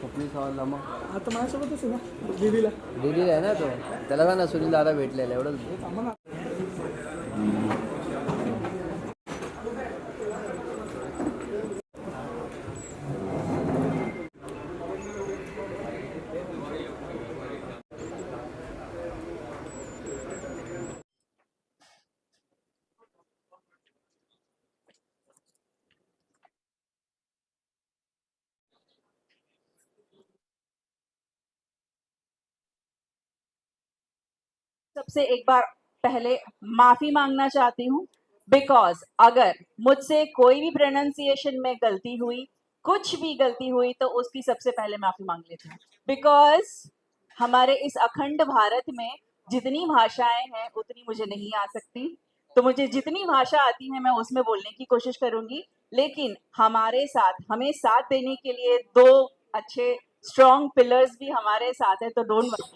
स्वप्नील सवाल मग आता माझ्यासोबतच आहे ना दिदीला दिदीला आहे ना तो, त्याला का ना सुनील दादा भेटलेला एवढंच. सबसे एक बार पहले माफी मांगना चाहती हूँ, बिकॉज अगर मुझसे कोई भी प्रोनाउंसिएशन में गलती हुई, कुछ भी गलती हुई, तो उसकी सबसे पहले माफी मांग लेती हूँ। बिकॉज हमारे इस अखंड भारत में जितनी भाषाएं हैं उतनी मुझे नहीं आ सकती, तो मुझे जितनी भाषा आती है मैं उसमें बोलने की कोशिश करूंगी, लेकिन हमें साथ देने के लिए दो अच्छे स्ट्रॉन्ग पिलर्स भी हमारे साथ है, तो डोंट वरी।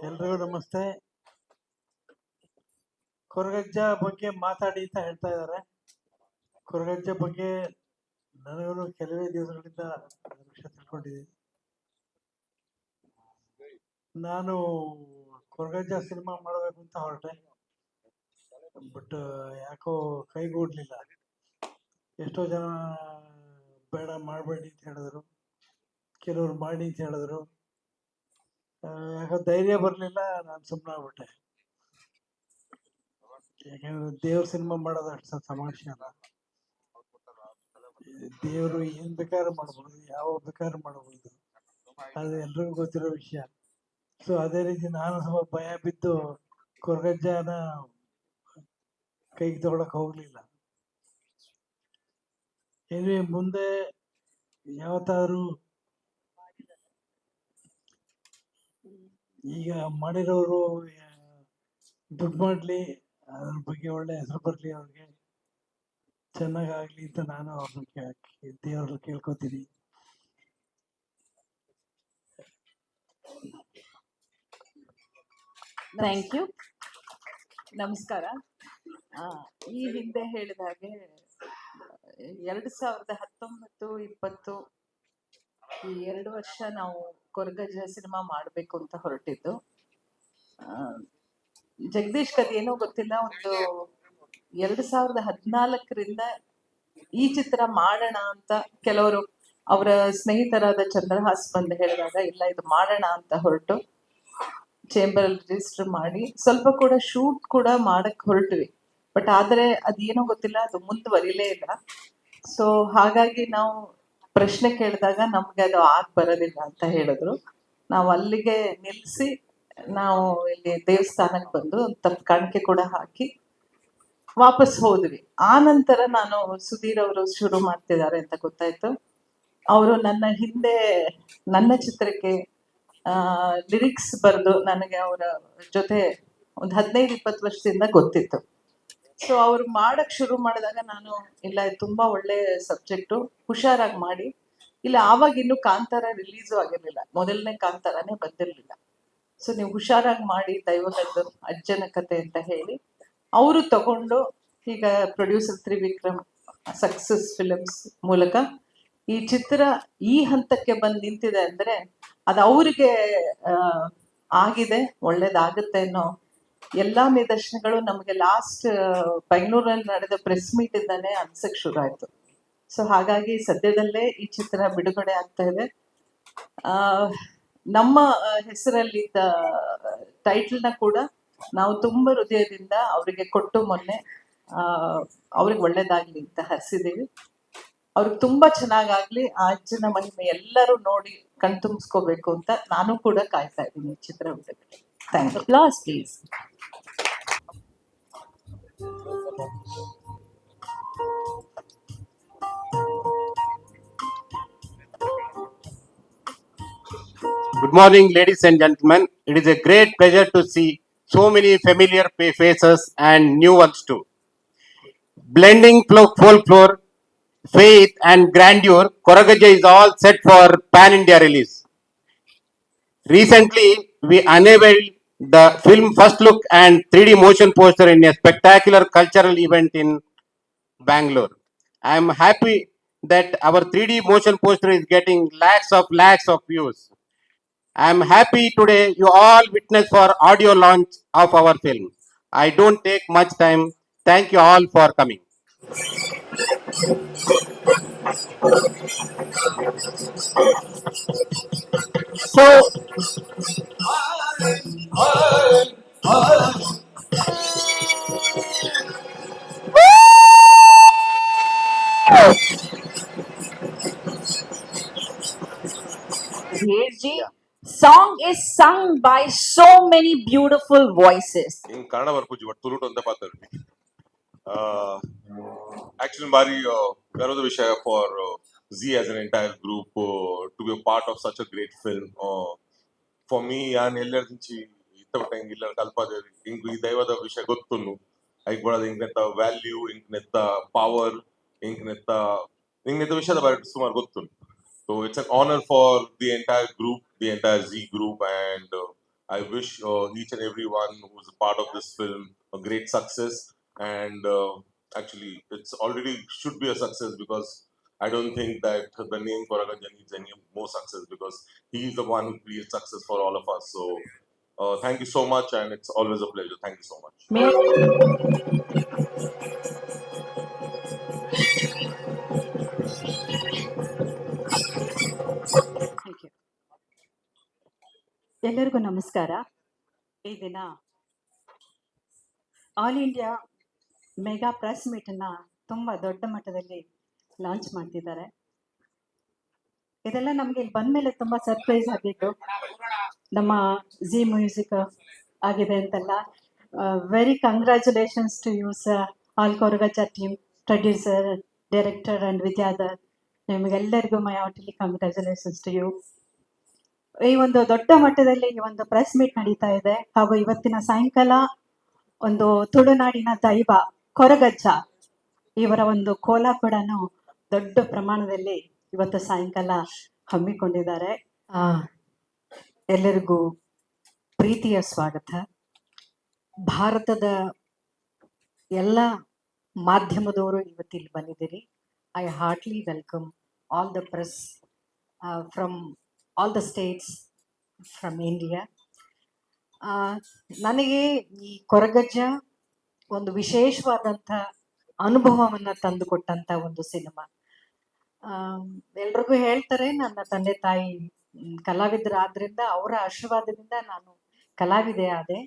ಎಲ್ರಿಗೂ ನಮಸ್ತೆ. ಕೊರಗಜ್ಜ ಬಗ್ಗೆ ಮಾತಾಡಿ ಅಂತ ಹೇಳ್ತಾ ಇದ್ದಾರೆ. ಕೊರಗಜ್ಜ ಬಗ್ಗೆ ನನಗೂ ಕೆಲವೇ ದಿವಸಗಳಿಂದ ವಿಷಯ ತಿಳ್ಕೊಂಡಿದ್ದೀನಿ. ನಾನು ಕೊರಗಜ್ಜ ಸಿನಿಮಾ ಮಾಡಬೇಕು ಅಂತ ಹೊರಟೆ, ಬಟ್ ಯಾಕೋ ಕೈಗೂಡ್ಲಿಲ್ಲ. ಎಷ್ಟೋ ಜನ ಬೇಡ ಮಾಡಬೇಡಿ ಅಂತ ಹೇಳಿದ್ರು, ಕೆಲವರು ಮಾಡಿ ಅಂತ ಹೇಳಿದ್ರು. ಯಾಕೋ ಧೈರ್ಯ ಬರಲಿಲ್ಲ, ನಾನು ಸುಮ್ಮನೆ ಆಗ್ಬಿಟ್ಟೆ. ಯಾಕಂದ್ರೆ ದೇವ್ರ ಸಿನಿಮಾ ಮಾಡೋದು ಅಷ್ಟು ಸಮಸ್ಯೆ ಅಲ್ಲ. ದೇವರು ಏನ್ ಬೇಕಾದ್ರೂ ಮಾಡ್ಬೋದು, ಯಾವ ಬೇಕಾದ್ರೂ ಮಾಡಬಹುದು, ಅದು ಎಲ್ರಿಗೂ ಗೊತ್ತಿರೋ ವಿಷಯ. ಸೊ ಅದೇ ರೀತಿ ನಾನು ಸ್ವಲ್ಪ ಭಯ ಬಿದ್ದು ಕೊರಗಜ್ಜನ ಕೈಗೆ ತಗೊಳಕ್ ಹೋಗ್ಲಿಲ್ಲ. ಏನೇ ಮುಂದೆ ಯಾವತ್ತಾದ್ರೂ ಈಗ ಮಾಡಿರೋರು ದುಡ್ಡು ಮಾಡ್ಲಿ, ಅದ್ರ ಬಗ್ಗೆ ಒಳ್ಳೆ ಹೆಸರು ಬರ್ಲಿ, ಅವ್ರಿಗೆ ಚೆನ್ನಾಗಾಗ್ಲಿ ಅಂತ ನಾನು ಅವ್ರನ್ನ ದೇವ್ರಲ್ಲಿ ಕೇಳ್ಕೊತೀನಿ. Thank you. ನಮಸ್ಕಾರ. ಈ ಹಿಂದೆ ಹೇಳಿದ ಹಾಗೆ 2019-20 ಈ 2 ವರ್ಷ ನಾವು ಕೊರಗಜ್ಜ ಸಿನಿಮಾ ಮಾಡಬೇಕು ಅಂತ ಹೊರಟಿದ್ದು. ಜಗದೀಶ್ ಕದೇನೋ ಗೊತ್ತಿಲ್ಲ, ಒಂದು 2014ರಿಂದ ಈ ಚಿತ್ರ ಮಾಡೋಣ ಅಂತ ಕೆಲವರು ಅವರ ಸ್ನೇಹಿತರಾದ ಚಂದ್ರಹಾಸ್ ಬಂದು ಹೇಳಿದಾಗ ಇಲ್ಲ ಇದು ಮಾಡೋಣ ಅಂತ ಹೊರಟು ಚೇಂಬರ್ ಅಲ್ಲಿ ರಿಜಿಸ್ಟರ್ ಮಾಡಿ ಸ್ವಲ್ಪ ಕೂಡ ಶೂಟ್ ಕೂಡ ಮಾಡಕ್ ಹೊರಟ್ವಿ. ಬಟ್ ಆದ್ರೆ ಅದೇನೋ ಗೊತ್ತಿಲ್ಲ, ಅದು ಮುಂದುವರಿಲೇ ಇಲ್ಲ. ಸೊ ಹಾಗಾಗಿ ನಾವು ಪ್ರಶ್ನೆ ಕೇಳಿದಾಗ ನಮ್ಗೆ ಅದು ಬರೋದಿಲ್ಲ ಅಂತ ಹೇಳಿದ್ರು. ನಾವು ಅಲ್ಲಿಗೆ ನಿಲ್ಸಿ ನಾವು ಇಲ್ಲಿ ದೇವಸ್ಥಾನಕ್ಕೆ ಬಂದು ತಪ್ಪು ಕಾಣಿಕೆ ಕೂಡ ಹಾಕಿ ವಾಪಸ್ ಹೋದ್ವಿ. ಆ ನಂತರ ನಾನು ಸುಧೀರ್ ಅವರು ಶುರು ಮಾಡ್ತಿದ್ದಾರೆ ಅಂತ ಗೊತ್ತಾಯ್ತು. ಅವರು ನನ್ನ ಹಿಂದೆ ನನ್ನ ಚಿತ್ರಕ್ಕೆ ಲಿರಿಕ್ಸ್ ಬರೆದು ನನಗೆ ಅವರ ಜೊತೆ ಒಂದು 15-20 ವರ್ಷದಿಂದ ಗೊತ್ತಿತ್ತು. ಸೊ ಅವ್ರು ಮಾಡಕ್ ಶುರು ಮಾಡಿದಾಗ ನಾನು ಇಲ್ಲ ತುಂಬಾ ಒಳ್ಳೆ ಸಬ್ಜೆಕ್ಟು, ಹುಷಾರಾಗಿ ಮಾಡಿ. ಇಲ್ಲ ಆವಾಗ ಇನ್ನು ಕಾಂತಾರ ರಿಲೀಸು ಆಗಿರ್ಲಿಲ್ಲ, ಮೊದಲನೇ ಕಾಂತಾರನೇ ಬಂದಿರ್ಲಿಲ್ಲ. ಸೊ ನೀವು ಹುಷಾರಾಗಿ ಮಾಡಿ, ದೈವಗದ್ದು ಅಜ್ಜನ ಕತೆ ಅಂತ ಹೇಳಿ ಅವರು ತಗೊಂಡು ಈಗ ಪ್ರೊಡ್ಯೂಸರ್ ತ್ರಿವಿಕ್ರಮ್ ಸಕ್ಸಸ್ ಫಿಲಮ್ಸ್ ಮೂಲಕ ಈ ಚಿತ್ರ ಈ ಹಂತಕ್ಕೆ ಬಂದು ನಿಂತಿದೆ ಅಂದ್ರೆ ಅದು ಅವ್ರಿಗೆ ಆಗಿದೆ, ಒಳ್ಳೇದಾಗುತ್ತೆ ಅನ್ನೋ ಎಲ್ಲಾ ನಿದರ್ಶನಗಳು ನಮಗೆ ಲಾಸ್ಟ್ ಬೆಂಗಳೂರಲ್ಲಿ ನಡೆದ ಪ್ರೆಸ್ ಮೀಟ್ ಇಂದಾನೆ ಅನ್ಸಕ್ ಶುರು ಆಯ್ತು. ಸೊ ಹಾಗಾಗಿ ಸದ್ಯದಲ್ಲೇ ಈ ಚಿತ್ರ ಬಿಡುಗಡೆ ಆಗ್ತಾ ಇದೆ. ನಮ್ಮ ಹೆಸರಲ್ಲಿದ್ದ ಟೈಟಲ್ನ ಕೂಡ ನಾವು ತುಂಬಾ ಹೃದಯದಿಂದ ಅವರಿಗೆ ಕೊಟ್ಟು ಮೊನ್ನೆ ಅವ್ರಿಗೆ ಒಳ್ಳೇದಾಗ್ಲಿ ಅಂತ ಹರಿಸಿದೀವಿ. ಅವ್ರಿಗೆ ತುಂಬಾ ಚೆನ್ನಾಗಾಗ್ಲಿ, ಆ ಅಜ್ಜನ ಮಹಿಮೆ ಎಲ್ಲರೂ ನೋಡಿ ಕಣ್ತುಂಬಿಸ್ಕೋಬೇಕು ಅಂತ ನಾನು ಕೂಡ ಕಾಯ್ತಾ ಇದ್ದೀನಿ ಚಿತ್ರ ಬಿಡುಗಡೆ. Thank you. ಪ್ಲಾಸ್ please. Good morning, ladies and gentlemen. It is a great pleasure to see so many familiar faces and new ones too. Blending folklore, faith, and grandeur, Koragaja is all set for pan India release. Recently, we unveiled the film first look and 3D motion poster in a spectacular cultural event in Bangalore. I am happy that our 3D motion poster is getting lakhs of views. I am happy today you all witness for audio launch of our film. I don't take much time. Thank you all for coming. So, Ji, song is sung by so many beautiful voices. ಹಿಂಗ್ Kannada ಬರ್ಪೂಜಿ but ತುಳುಟು ಅಂತ ಪಾತ್ರ actually Mari Garuda Vishaya for Z as an entire group to be a part of such a great film. For me, ನಾನು ಎಲ್ಲರ నుంచి ಇತ್ತಬಿಟ್ಟ ಹಿಂಗಿಲ್ಲ ಕಲ್ಪದೆ ಹಿಂಗ್ ಈ ದೈವದ ವಿಷಯ ಗೊತ್ತುನು ಐಕ್ ಬರೋದು ಹಿಂಗ್ನೆತ್ತ ವ್ಯಾಲ್ಯೂ ಹಿಂಗ್ನೆತ್ತ ಪವರ್ ಹಿಂಗ್ನೆತ್ತ ವಿಷಯದ ಬಗ್ಗೆ ಸುಮಾರು ಗೊತ್ತುನು. So it's an honor for the entire group, the entire Z group, and I wish each and everyone who's a part of this film a great success. And actually, it's already should be a success because I don't think that the name Koragaja needs any more success because he's the one who creates success for all of us. So thank you so much, and it's always a pleasure. Thank you so much. ಎಲ್ಲರಿಗೂ ನಮಸ್ಕಾರ. ಈ ದಿನ all India mega press ಮೀಟನ್ನು ತುಂಬ ದೊಡ್ಡ ಮಟ್ಟದಲ್ಲಿ launch ಮಾಡ್ತಿದ್ದಾರೆ. ಇದೆಲ್ಲ ನಮಗೆ ಇಲ್ಲಿ ಬಂದ ಮೇಲೆ ತುಂಬ ಸರ್ಪ್ರೈಸ್ ಆಗಿತ್ತು. ನಮ್ಮ ಜಿ ಮ್ಯೂಸಿಕ್ ಆಗಿದೆ ಅಂತೆಲ್ಲ. Very congratulations to yous all Koragajja team, producer, director and Vidyadhar. ನಿಮಗೆಲ್ಲರಿಗೂ my heartly congratulations to you. ಈ ಒಂದು ದೊಡ್ಡ ಮಟ್ಟದಲ್ಲಿ ಈ ಒಂದು ಪ್ರೆಸ್ ಮೀಟ್ ನಡೀತಾ ಇದೆ. ಹಾಗೂ ಇವತ್ತಿನ ಸಾಯಂಕಾಲ ಒಂದು ತುಳುನಾಡಿನ ದೈವ ಕೊರಗಜ್ಜ ಇವರ ಒಂದು ಕೋಲ ಕೂಡ ದೊಡ್ಡ ಪ್ರಮಾಣದಲ್ಲಿ ಇವತ್ತು ಸಾಯಂಕಾಲ ಹಮ್ಮಿಕೊಂಡಿದ್ದಾರೆ. ಎಲ್ಲರಿಗೂ ಪ್ರೀತಿಯ ಸ್ವಾಗತ. ಭಾರತದ ಎಲ್ಲ ಮಾಧ್ಯಮದವರು ಇವತ್ತಿಲ್ಲಿ ಬಂದಿದ್ದೀರಿ. I heartly welcome all the press from all the states from India. ನನಗೆ ಈ ಕೊರಗಜ್ಜ ಒಂದು ವಿಶೇಷವಾದಂಥ ಅನುಭವವನ್ನು ತಂದುಕೊಟ್ಟಂಥ ಒಂದು ಸಿನಿಮಾ. ಎಲ್ರಿಗೂ ಹೇಳ್ತಾರೆ ನನ್ನ ತಂದೆ ತಾಯಿ ಕಲಾವಿದರಾದ್ರಿಂದ ಅವರ ಆಶೀರ್ವಾದದಿಂದ ನಾನು ಕಲಾವಿದೆ ಆದೆ.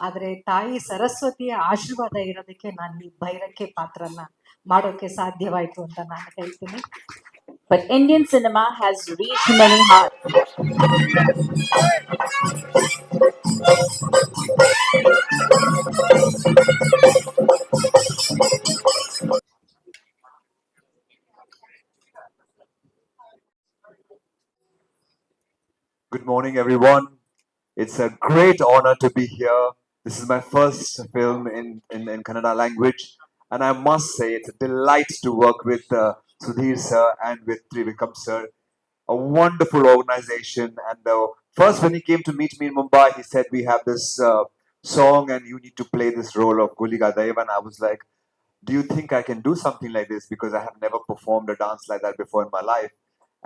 ಆದರೆ ತಾಯಿ ಸರಸ್ವತಿಯ ಆಶೀರ್ವಾದ ಇರೋದಕ್ಕೆ ನಾನು ಈ ಭೈರಕ್ಕೆ ಪಾತ್ರನ ಮಾಡೋಕ್ಕೆ ಸಾಧ್ಯವಾಯಿತು ಅಂತ ನಾನು ಹೇಳ್ತೀನಿ. But Indian cinema has reached many hearts. Good morning, everyone. It's a great honor to be here. This is my first film in Kannada language, and I must say it's a delight to work with Sudhir sir and with Trivikram sir. A wonderful organization. And first, when he came to meet me in Mumbai, he said, "We have this song, and you need to play this role of Guliga Deva." And I was like, "Do you think I can do something like this?" Because I have never performed a dance like that before in my life.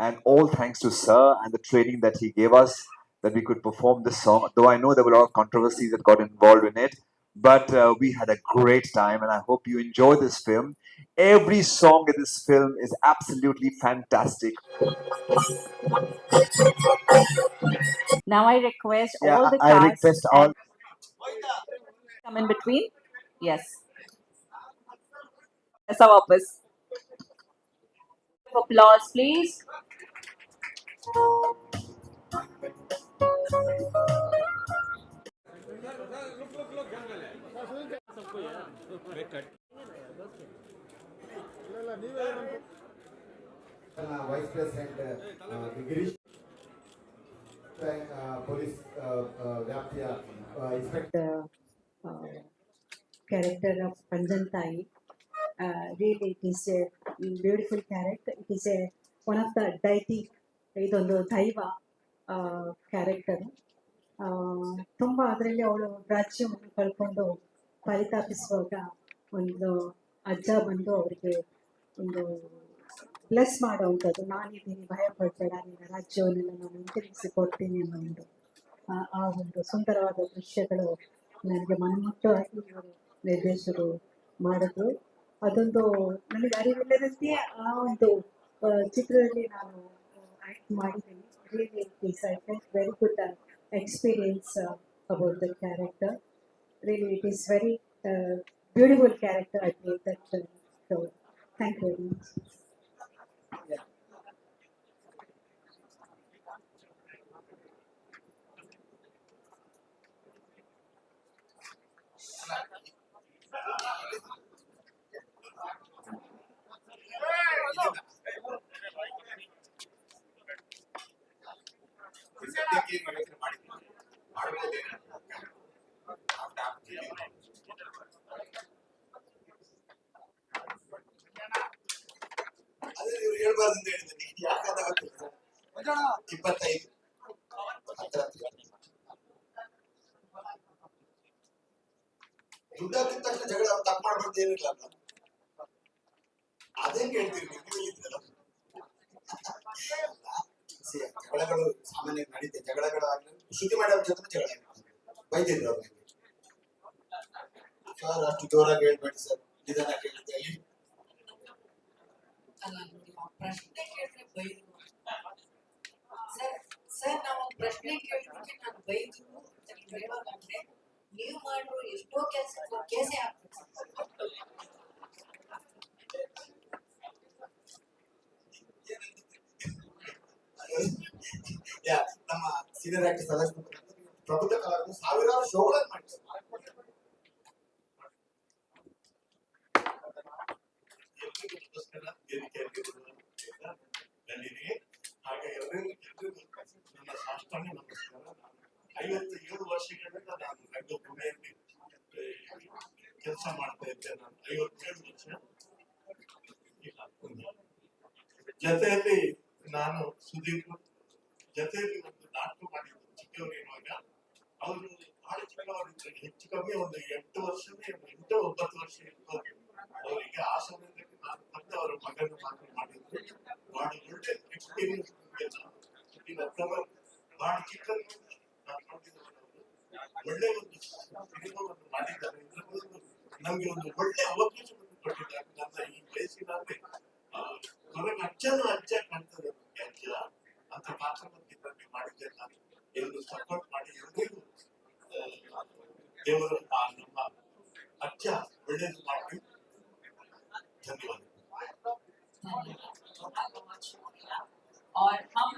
And all thanks to sir and the training that he gave us, that we could perform this song. Though I know there were a lot of controversies that got involved in it, but we had a great time, and I hope you enjoy this film. Every song in this film is absolutely fantastic. Now I request all the cast. I request all. Come in between. Yes. ऐसा वापस. Applause, please. Vice President Girish police ವ್ಯಾಪ್ತಿಯ the character of Panjantai. Really, it is a beautiful character. It is a one of the deity. ಇದೊಂದು ದೈವ character. ತುಂಬ ಅದರಲ್ಲಿ ಅವಳು ರಾಜ್ಯವನ್ನು ಕಳ್ಕೊಂಡು ಪರಿತಾಪಿಸುವಾಗ ಒಂದು ಅಜ್ಜ ಬಂದು ಅವರಿಗೆ ಒಂದು ಬ್ಲೆಸ್ ಮಾಡೋವಂಥದ್ದು, ನಾನಿದ್ದೀನಿ ಭಯ ಪಡ್ಬೇಡ, ನಿನ್ನ ರಾಜ್ಯವನ್ನೆಲ್ಲ ನಾನು ಹಿಂತಿರುಗಿಸಿ ಕೊಡ್ತೀನಿ ಅನ್ನೋ ಒಂದು ಆ ಒಂದು ಸುಂದರವಾದ ದೃಶ್ಯಗಳು ನನಗೆ ಮನಮುಟ್ಟವಾಗಿ ಇವರು ನಿರ್ದೇಶಕರು ಮಾಡಿದ್ರು. ಅದೊಂದು ನನಗೆ ಅರಿವಿಲ್ಲದಂತೆಯೇ ಆ ಒಂದು ಚಿತ್ರದಲ್ಲಿ ನಾನು ಆ್ಯಕ್ಟ್ ಮಾಡಿದ್ದೀನಿ. Really I felt very good experience about the character. Really, it is very beautiful character. I played that. So, thank you very much. ಅದೇ ನೀವು ಹೇಳ್ಬಾರ್ದು ಅಂತ ಹೇಳಿದ್ದೀನಿ. ಯಾಕಂದ್ರೆ ಗೊತ್ತಿಲ್ಲ, 25 ದುಡ್ಡು ಹಾಕಿದ ತಕ್ಷಣ ಜಗಳ ತಪ್ಪು ಮಾಡ್ಬಾರ್ದು ಏನಿಲ್ಲ ಅಲ್ಲ. ಅದೇ ಕೇಳ್ತೀರಿ ನೀವು ಇದ್ರಲ್ಲ. ಜಗಳಗಳು ಸಾಮಾನ್ಯ ನಡೀತೆ. ಜಗಳಗಳಾಗಲಿ ಶ್ರುತಿ ಮಾಡಿ ಅವ್ರ ಜೊತೆ ಜಗಳ ಬೈದಿದ್ರು ಅವ್ರಿಗೆ. ಸರ್ ಅಷ್ಟು ಜೋರಾಗಿ ಹೇಳ್ಬೇಡಿ ಸರ್, ನಿಧಾನ ಕೇಳಿದ್ದೆ ಅಲ್ಲಿ. ಅಲ್ಲ ನೋಡಿ, ಪ್ರಶ್ನೆ ಕೇಳಿದ್ರೆ ಬೈದ್ರು ಸರ್ ನಾವು ಒಂದು ಪ್ರಶ್ನೆ ಕೇಳಿದ್ರೆ ನಾನು ಬೈದ್ರು ಅಂತ ನೀವು ಹೇಳೋದಂದ್ರೆ ನೀವು ಮಾಡಿರೋ ಎಷ್ಟೋ ಕೇಸೇ ಆಗ್ತದೆ. ನಮ್ಮ ಸೀನಿಯರ್ ಆಕ್ಟರ್ ಸದಾಶಿವ ಪ್ರಬುದ್ಧ ಕಲಾವಿದರು ಸಾವಿರಾರು ಶೋಗಳನ್ನು ಮಾಡ್ತಾರೆ. ಹಾಗೆ ಎಲ್ಲರಿಗೂ ನನ್ನ ಸಾಷ್ಟಾಂಗ ನಮಸ್ಕಾರ. 57 ವರ್ಷಗಳಿಂದ ನಾನು ರಂಗಭೂಮಿಯಲ್ಲಿ ಕೆಲಸ ಮಾಡ್ತಾ ಇದ್ದೆ. ನಾನು 57 ವರ್ಷ. ಜೊತೆಯಲ್ಲಿ ನಾನು ಸುದೀಪ್ ಜೊತೆಯಲ್ಲಿ ಒಂದು ನಾಟಕ ಮಾಡಿದ್ದು ಚಿಕ್ಕವರಿರುವಾಗ. ಅವರು ಬಹಳ ಚಿಕ್ಕವರಿದ್ದರು, ಹೆಚ್ಚು ಕಮ್ಮಿ ಒಂದು 8 ವರ್ಷನೇ 8-9 ವರ್ಷ ಇರ್ಬೋದು ಅವರಿಗೆ. ಆ ಸಮಯದಲ್ಲಿ ನಾನು ಮತ್ತೆ ಅವರ ಮಗನ ಮಾತ್ರ ಮಾಡಿದ್ರು. ಬಹಳ ಒಳ್ಳೆ ಎಕ್ಸ್ಪೀರಿಯನ್ಸ್. ಬಹಳ ಚಿಕ್ಕ ನಾನು ನೋಡಿದವರು ಒಳ್ಳೆ ಒಂದು ಸಿನಿಮಾವನ್ನು ಮಾಡಿದ್ದಾರೆ. ನಮ್ಗೆ ಒಂದು ಒಳ್ಳೆ ಅವಕಾಶವನ್ನು ಕೊಟ್ಟಿದ್ದಾರೆ. ನನ್ನ ಈ ವಯಸ್ಸಿನಲ್ಲಿ ಹೊರಗೆ ಅಜ್ಜ ಕಾಣ್ತದೆ ನಮ್ಗೆ. ಅಜ್ಜ ಅಂತ ಪಾತ್ರವನ್ನು ಇದರಲ್ಲಿ ಮಾಡಿದ್ದೇನೆ ನಾನು. ಎಲ್ಲರೂ ಸಪೋರ್ಟ್ ಮಾಡಿ ಎಲ್ಲರಿಗೂ ದೇವರು ನಮ್ಮ ಅಜ್ಜ ಒಳ್ಳೇದು ಮಾಡಿ. धन्यवाद। और हम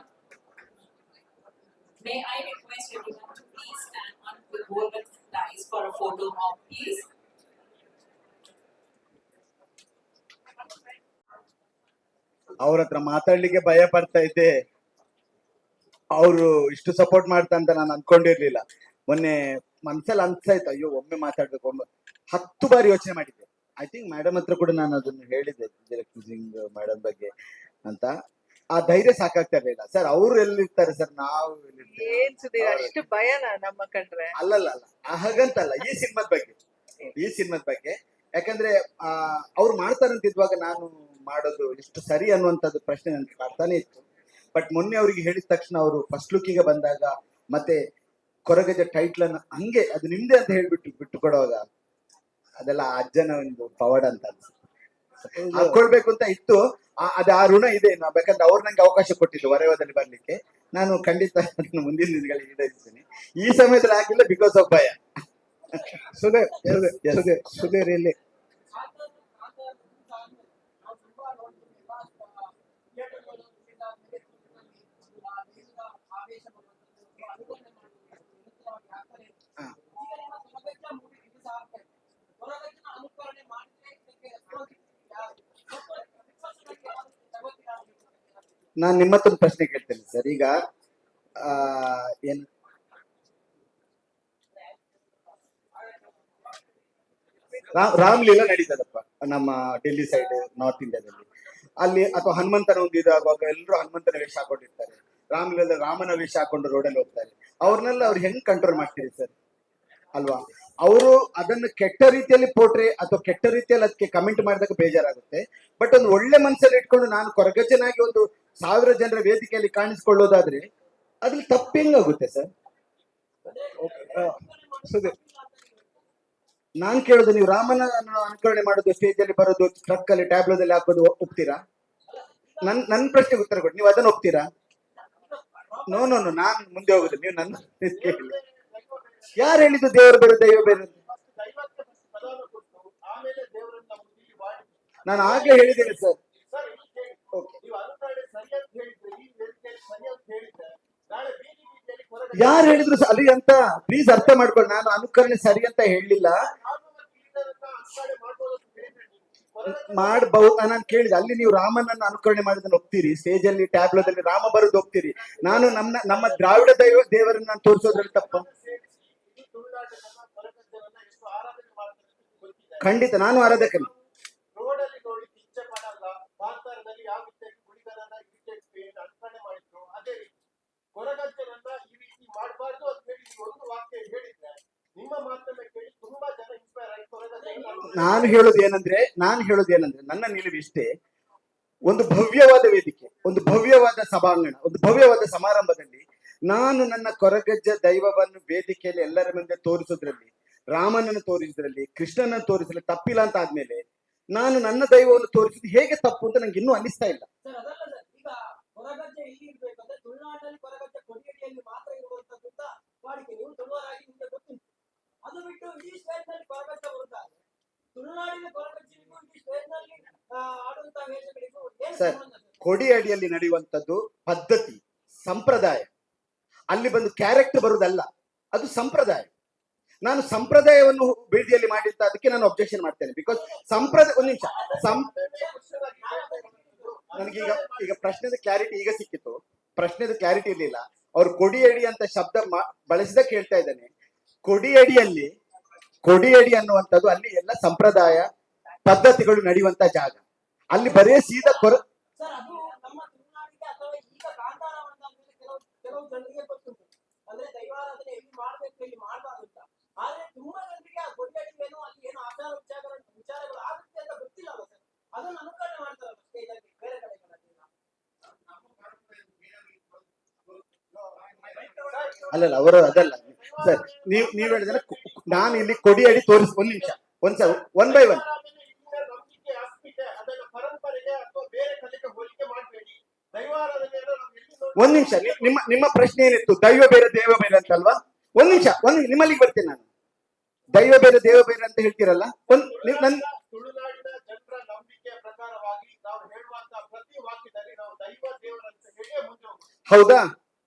may I request everyone to please stand on the golden dice for a photo of please. ಅವ್ರ ಹತ್ರ ಮಾತಾಡ್ಲಿಕ್ಕೆ ಭಯ ಪಡ್ತಾ ಇದ್ದೆ. ಅವರು ಇಷ್ಟು ಸಪೋರ್ಟ್ ಮಾಡ್ತಾ ಅಂತ ನಾನು ಅನ್ಕೊಂಡಿರ್ಲಿಲ್ಲ. ಮೊನ್ನೆ ಮನ್ಸಲ್ಲಿ ಅನ್ಸಾಯ್ತು, ಅಯ್ಯೋ ಒಮ್ಮೆ ಮಾತಾಡ್ಬೇಕು. 10 ಬಾರಿ ಯೋಚನೆ ಮಾಡಿದ್ದೆ. ಐ ಥಿಂಕ್ ಮೇಡಮ್ ಹತ್ರ ಕೂಡ ನಾನು ಅದನ್ನು ಹೇಳಿದ್ದೆ, ವಿಜಯಲಕ್ಷ್ಮಿ ಸಿಂಗ್ ಮೇಡಮ್ ಬಗ್ಗೆ ಅಂತ. ಆ ಧೈರ್ಯ ಸಾಕಾಗ್ತಾ ಇರ್ಲಿಲ್ಲ. ಸರ್ ಅವ್ರು ಎಲ್ಲಿರ್ತಾರೆ ಸರ್, ನಾವು ಏನ್ ಸುದೀರ್ ಅಷ್ಟು ಭಯನಾ ನಮ್ಮ ಕಂಡ್ರೆ? ಅಲ್ಲಲ್ಲ ಹಾಗಂತಲ್ಲ, ಈ ಸಿನಿಮಾದ ಬಗ್ಗೆ ಯಾಕಂದ್ರೆ ಅವ್ರು ಮಾಡ್ತಾರಂತಿದ್ವಾಗ ನಾನು ಮಾಡೋದು ಇಷ್ಟು ಸರಿ ಅನ್ನುವಂಥದ್ದು ಪ್ರಶ್ನೆ ನನ್ಗೆ ಕಾಡ್ತಾನೆ ಇತ್ತು. ಬಟ್ ಮೊನ್ನೆ ಅವ್ರಿಗೆ ಹೇಳಿದ ತಕ್ಷಣ ಅವರು ಫಸ್ಟ್ ಲುಕ್ಕಿಗೆ ಬಂದಾಗ ಮತ್ತೆ ಕೊರಗಜ ಟೈಟ್ಲ್ ಅನ್ನು ಹಂಗೆ ಅದು ನಿಮ್ದೆ ಅಂತ ಬಿಟ್ಟು ಕೊಡುವಾಗ ಅದೆಲ್ಲ ಅಜ್ಜನ ಒಂದು ಪವಾಡ ಅಂತ ಹಾಕೊಳ್ಬೇಕು ಅಂತ ಇತ್ತು. ಅದು ಆ ಋಣ ಇದೆ. ಬೇಕಂದ್ರೆ ಅವ್ರು ನಂಗೆ ಅವಕಾಶ ಕೊಟ್ಟಿದ್ದು ವರಯದಲ್ಲಿ ಬರ್ಲಿಕ್ಕೆ. ನಾನು ಖಂಡಿತ ಮುಂದಿನ ದಿನಗಳಲ್ಲಿ ಈಡೇರಿಸ್ತೀನಿ. ಈ ಸಮಯದಲ್ಲಿ ಆಗಿಲ್ಲ ಬಿಕಾಸ್ ಆಫ್ ಭಯ. ಸುಧೀರ್ ಇಲ್ಲಿ ನಾನು ನಿಮ್ಮತ್ತೊಂದು ಪ್ರಶ್ನೆ ಕೇಳ್ತೇನೆ ಸರ್. ಈಗ ಏನು ರಾಮ್ಲೀಲಾ ನಡೀತದಪ್ಪ ನಮ್ಮ ಡೆಲ್ಲಿ ಸೈಡ್ ನಾರ್ತ್ ಇಂಡಿಯಾದಲ್ಲಿ. ಅಲ್ಲಿ ಅಥವಾ ಹನುಮಂತನ ಒಂದು ಇದಾಗುವಾಗ ಎಲ್ಲರೂ ಹನುಮಂತನ ವೇಷ ಹಾಕೊಂಡಿರ್ತಾರೆ, ರಾಮ್ಲೀಲಾ ರಾಮನ ವೇಷ ಹಾಕೊಂಡು ರೋಡಲ್ಲಿ ಹೋಗ್ತಾರೆ. ಅವ್ರನ್ನೆಲ್ಲ ಅವ್ರು ಹೆಂಗ್ ಕಂಟ್ರೋಲ್ ಮಾಡ್ತೀರಿ ಸರ್ ಅಲ್ವಾ? ಅವರು ಅದನ್ನು ಕೆಟ್ಟ ರೀತಿಯಲ್ಲಿ ಪೋಟ್ರೆ ಅಥವಾ ಕೆಟ್ಟ ರೀತಿಯಲ್ಲಿ ಅದಕ್ಕೆ ಕಮೆಂಟ್ ಮಾಡಿದಾಗ ಬೇಜಾರಾಗುತ್ತೆ. ಬಟ್ ಒಂದು ಒಳ್ಳೆ ಮನಸ್ಸಲ್ಲಿ ಇಟ್ಕೊಂಡು ನಾನು ಕೊರಗಜ್ಜನಾಗಿ ಒಂದು 1000 ಜನರ ವೇದಿಕೆಯಲ್ಲಿ ಕಾಣಿಸ್ಕೊಳ್ಳೋದಾದ್ರೆ ಅದ್ರಲ್ಲಿ ತಪ್ಪು ಹೆಂಗಾಗುತ್ತೆ ಸರ್? ಸುಧೀರ್, ನಾನ್ ಕೇಳೋದು, ನೀವು ರಾಮನ ಅನುಕರಣೆ ಮಾಡೋದು, ಸ್ಟೇಜ್ ಅಲ್ಲಿ ಬರೋದು, ಟ್ರಕ್ ಅಲ್ಲಿ ಟ್ಯಾಬ್ಲೋದಲ್ಲಿ ಹಾಕೋದು ಒಪ್ತೀರಾ? ನನ್ನ ಪ್ರಶ್ನೆಗೆ ಉತ್ತರ ಕೊಡಿ, ನೀವು ಅದನ್ನ ಒಪ್ತೀರಾ? ನೋ ನೋ ನೋ, ನಾನ್ ಮುಂದೆ ಹೋಗುದು, ನೀವು ನನ್ನ ಕೇಳಿ. ಯಾರು ಹೇಳಿದ್ದು ದೇವರು ಬೇರೆ ದೈವ ಬೇರೆ? ನಾನು ಆಗ್ಲೇ ಹೇಳಿದ್ದೇನೆ ಸರ್. ಯಾರು ಹೇಳಿದ್ರು ಸರಿ ಅಂತ ಪ್ಲೀಸ್ ಅರ್ಥ ಮಾಡ್ಕೊಳ್ಳಿ. ನಾನು ಅನುಕರಣೆ ಸರಿ ಅಂತ ಹೇಳಲಿಲ್ಲ, ಮಾಡಬಹುದು. ನಾನು ಕೇಳಿದೆ, ಅಲ್ಲಿ ನೀವು ರಾಮನನ್ನು ಅನುಕರಣೆ ಮಾಡಿದನ್ನು ಒಪ್ತೀರಿ, ಸ್ಟೇಜ್ ಅಲ್ಲಿ ಟ್ಯಾಬ್ಲೋದಲ್ಲಿ ರಾಮ ಬರೋದು ಒಪ್ತೀರಿ. ನಾನು ನಮ್ಮ ದ್ರಾವಿಡ ದೇವರನ್ನ ನಾನು ತೋರಿಸೋದ್ರಲ್ಲಿ ತಪ್ಪ? ಖಂಡಿತ ನಾನು ಆರಾಧಕನೇ. ನಾನು ಹೇಳೋದು ಏನಂದ್ರೆ ನನ್ನ ನಿಲುವು ಇಷ್ಟೇ. ಒಂದು ಭವ್ಯವಾದ ವೇದಿಕೆ, ಒಂದು ಭವ್ಯವಾದ ಸಭಾಂಗಣ, ಒಂದು ಭವ್ಯವಾದ ಸಮಾರಂಭದಲ್ಲಿ ನಾನು ನನ್ನ ಕೊರಗಜ್ಜ ದೈವವನ್ನು ವೇದಿಕೆಯಲ್ಲಿ ಎಲ್ಲರ ಮುಂದೆ ತೋರಿಸೋದ್ರಲ್ಲಿ, ರಾಮನನ್ನು ತೋರಿಸೋದ್ರಲ್ಲಿ, ಕೃಷ್ಣನನ್ನು ತೋರಿಸಲಿ ತಪ್ಪಿಲ್ಲ ಅಂತ ಆದ್ಮೇಲೆ ನಾನು ನನ್ನ ದೈವವನ್ನು ತೋರಿಸಿದ್ದು ಹೇಗೆ ತಪ್ಪು ಅಂತ ನಂಗೆ ಇನ್ನೂ ಅನಿಸ್ತಾ ಇಲ್ಲ. ಸರ್, ಕೊಡಿ ಅಡಿಯಲ್ಲಿ ನಡೆಯುವಂತದ್ದು ಪದ್ಧತಿ, ಸಂಪ್ರದಾಯ. ಅಲ್ಲಿ ಬಂದು ಕ್ಯಾರೆಕ್ಟರ್ ಬರುವುದಲ್ಲ, ಅದು ಸಂಪ್ರದಾಯ. ನಾನು ಸಂಪ್ರದಾಯವನ್ನು ಬೀದಿಯಲ್ಲಿ ಮಾಡಿದ್ದ ಅದಕ್ಕೆ ನಾನು ಅಬ್ಜೆಕ್ಷನ್ ಮಾಡ್ತೇನೆ. ಬಿಕಾಸ್ ಸಂಪ್ರದಾಯ, ಒಂದು ನಿಮಿಷ, ನನಗೀಗ ಪ್ರಶ್ನೆದ ಕ್ಲಾರಿಟಿ ಈಗ ಸಿಕ್ಕಿತು. ಪ್ರಶ್ನೆದ ಕ್ಲಾರಿಟಿ ಇರ್ಲಿಲ್ಲ. ಅವ್ರು ಕೊಡಿಯಡಿ ಅಂತ ಶಬ್ದ ಬಳಸಿದ ಕೇಳ್ತಾ ಇದ್ದಾನೆ. ಕೊಡಿಯಡಿ ಅನ್ನುವಂಥದ್ದು ಅಲ್ಲಿ ಎಲ್ಲ ಸಂಪ್ರದಾಯ ಪದ್ಧತಿಗಳು ನಡೆಯುವಂತ ಜಾಗ. ಅಲ್ಲಿ ಬರೇ ಸೀದಾ ಅಲ್ಲಲ್ಲ, ಅವರು ಅದಲ್ಲ ಸರ್. ನೀವ್ ಹೇಳಿದ್ರೆ ನಾನು ಇಲ್ಲಿ ಕೊಡಿ ಅಡಿ ತೋರಿಸ್, ಒಂದ್ ನಿಮಿಷ, ಒನ್ ಬೈ ಒನ್. ಒಂದ್ ನಿಮಿಷ, ನಿಮ್ಮ ಪ್ರಶ್ನೆ ಏನಿತ್ತು? ದೈವ ಬೇರೆ ದೇವ ಬೇರೆ ಅಂತಲ್ವಾ? ಒಂದ್ ನಿಮಿಷ, ನಿಮ್ಮಲ್ಲಿಗೆ ಬರ್ತೇನೆ ನಾನು. ದೈವ ಬೇರೆ ದೇವ ಬೇರೆ ಅಂತ ಹೇಳ್ತೀರಲ್ಲ, ತುಳುನಾಡಿನ ಜನರ ನಂಬಿಕೆಯ ಪ್ರಕಾರವಾಗಿ ನಾವು ಹೇಳುವಂತ ಪ್ರತಿ ವಾಕ್ಯದಲ್ಲಿ ನಾವು ದೈವ ದೇವರಂತ ಹೇಳಿ ಮುಂದೆ ಹೋಗ್ತೀವಿ. ಹೌದಾ?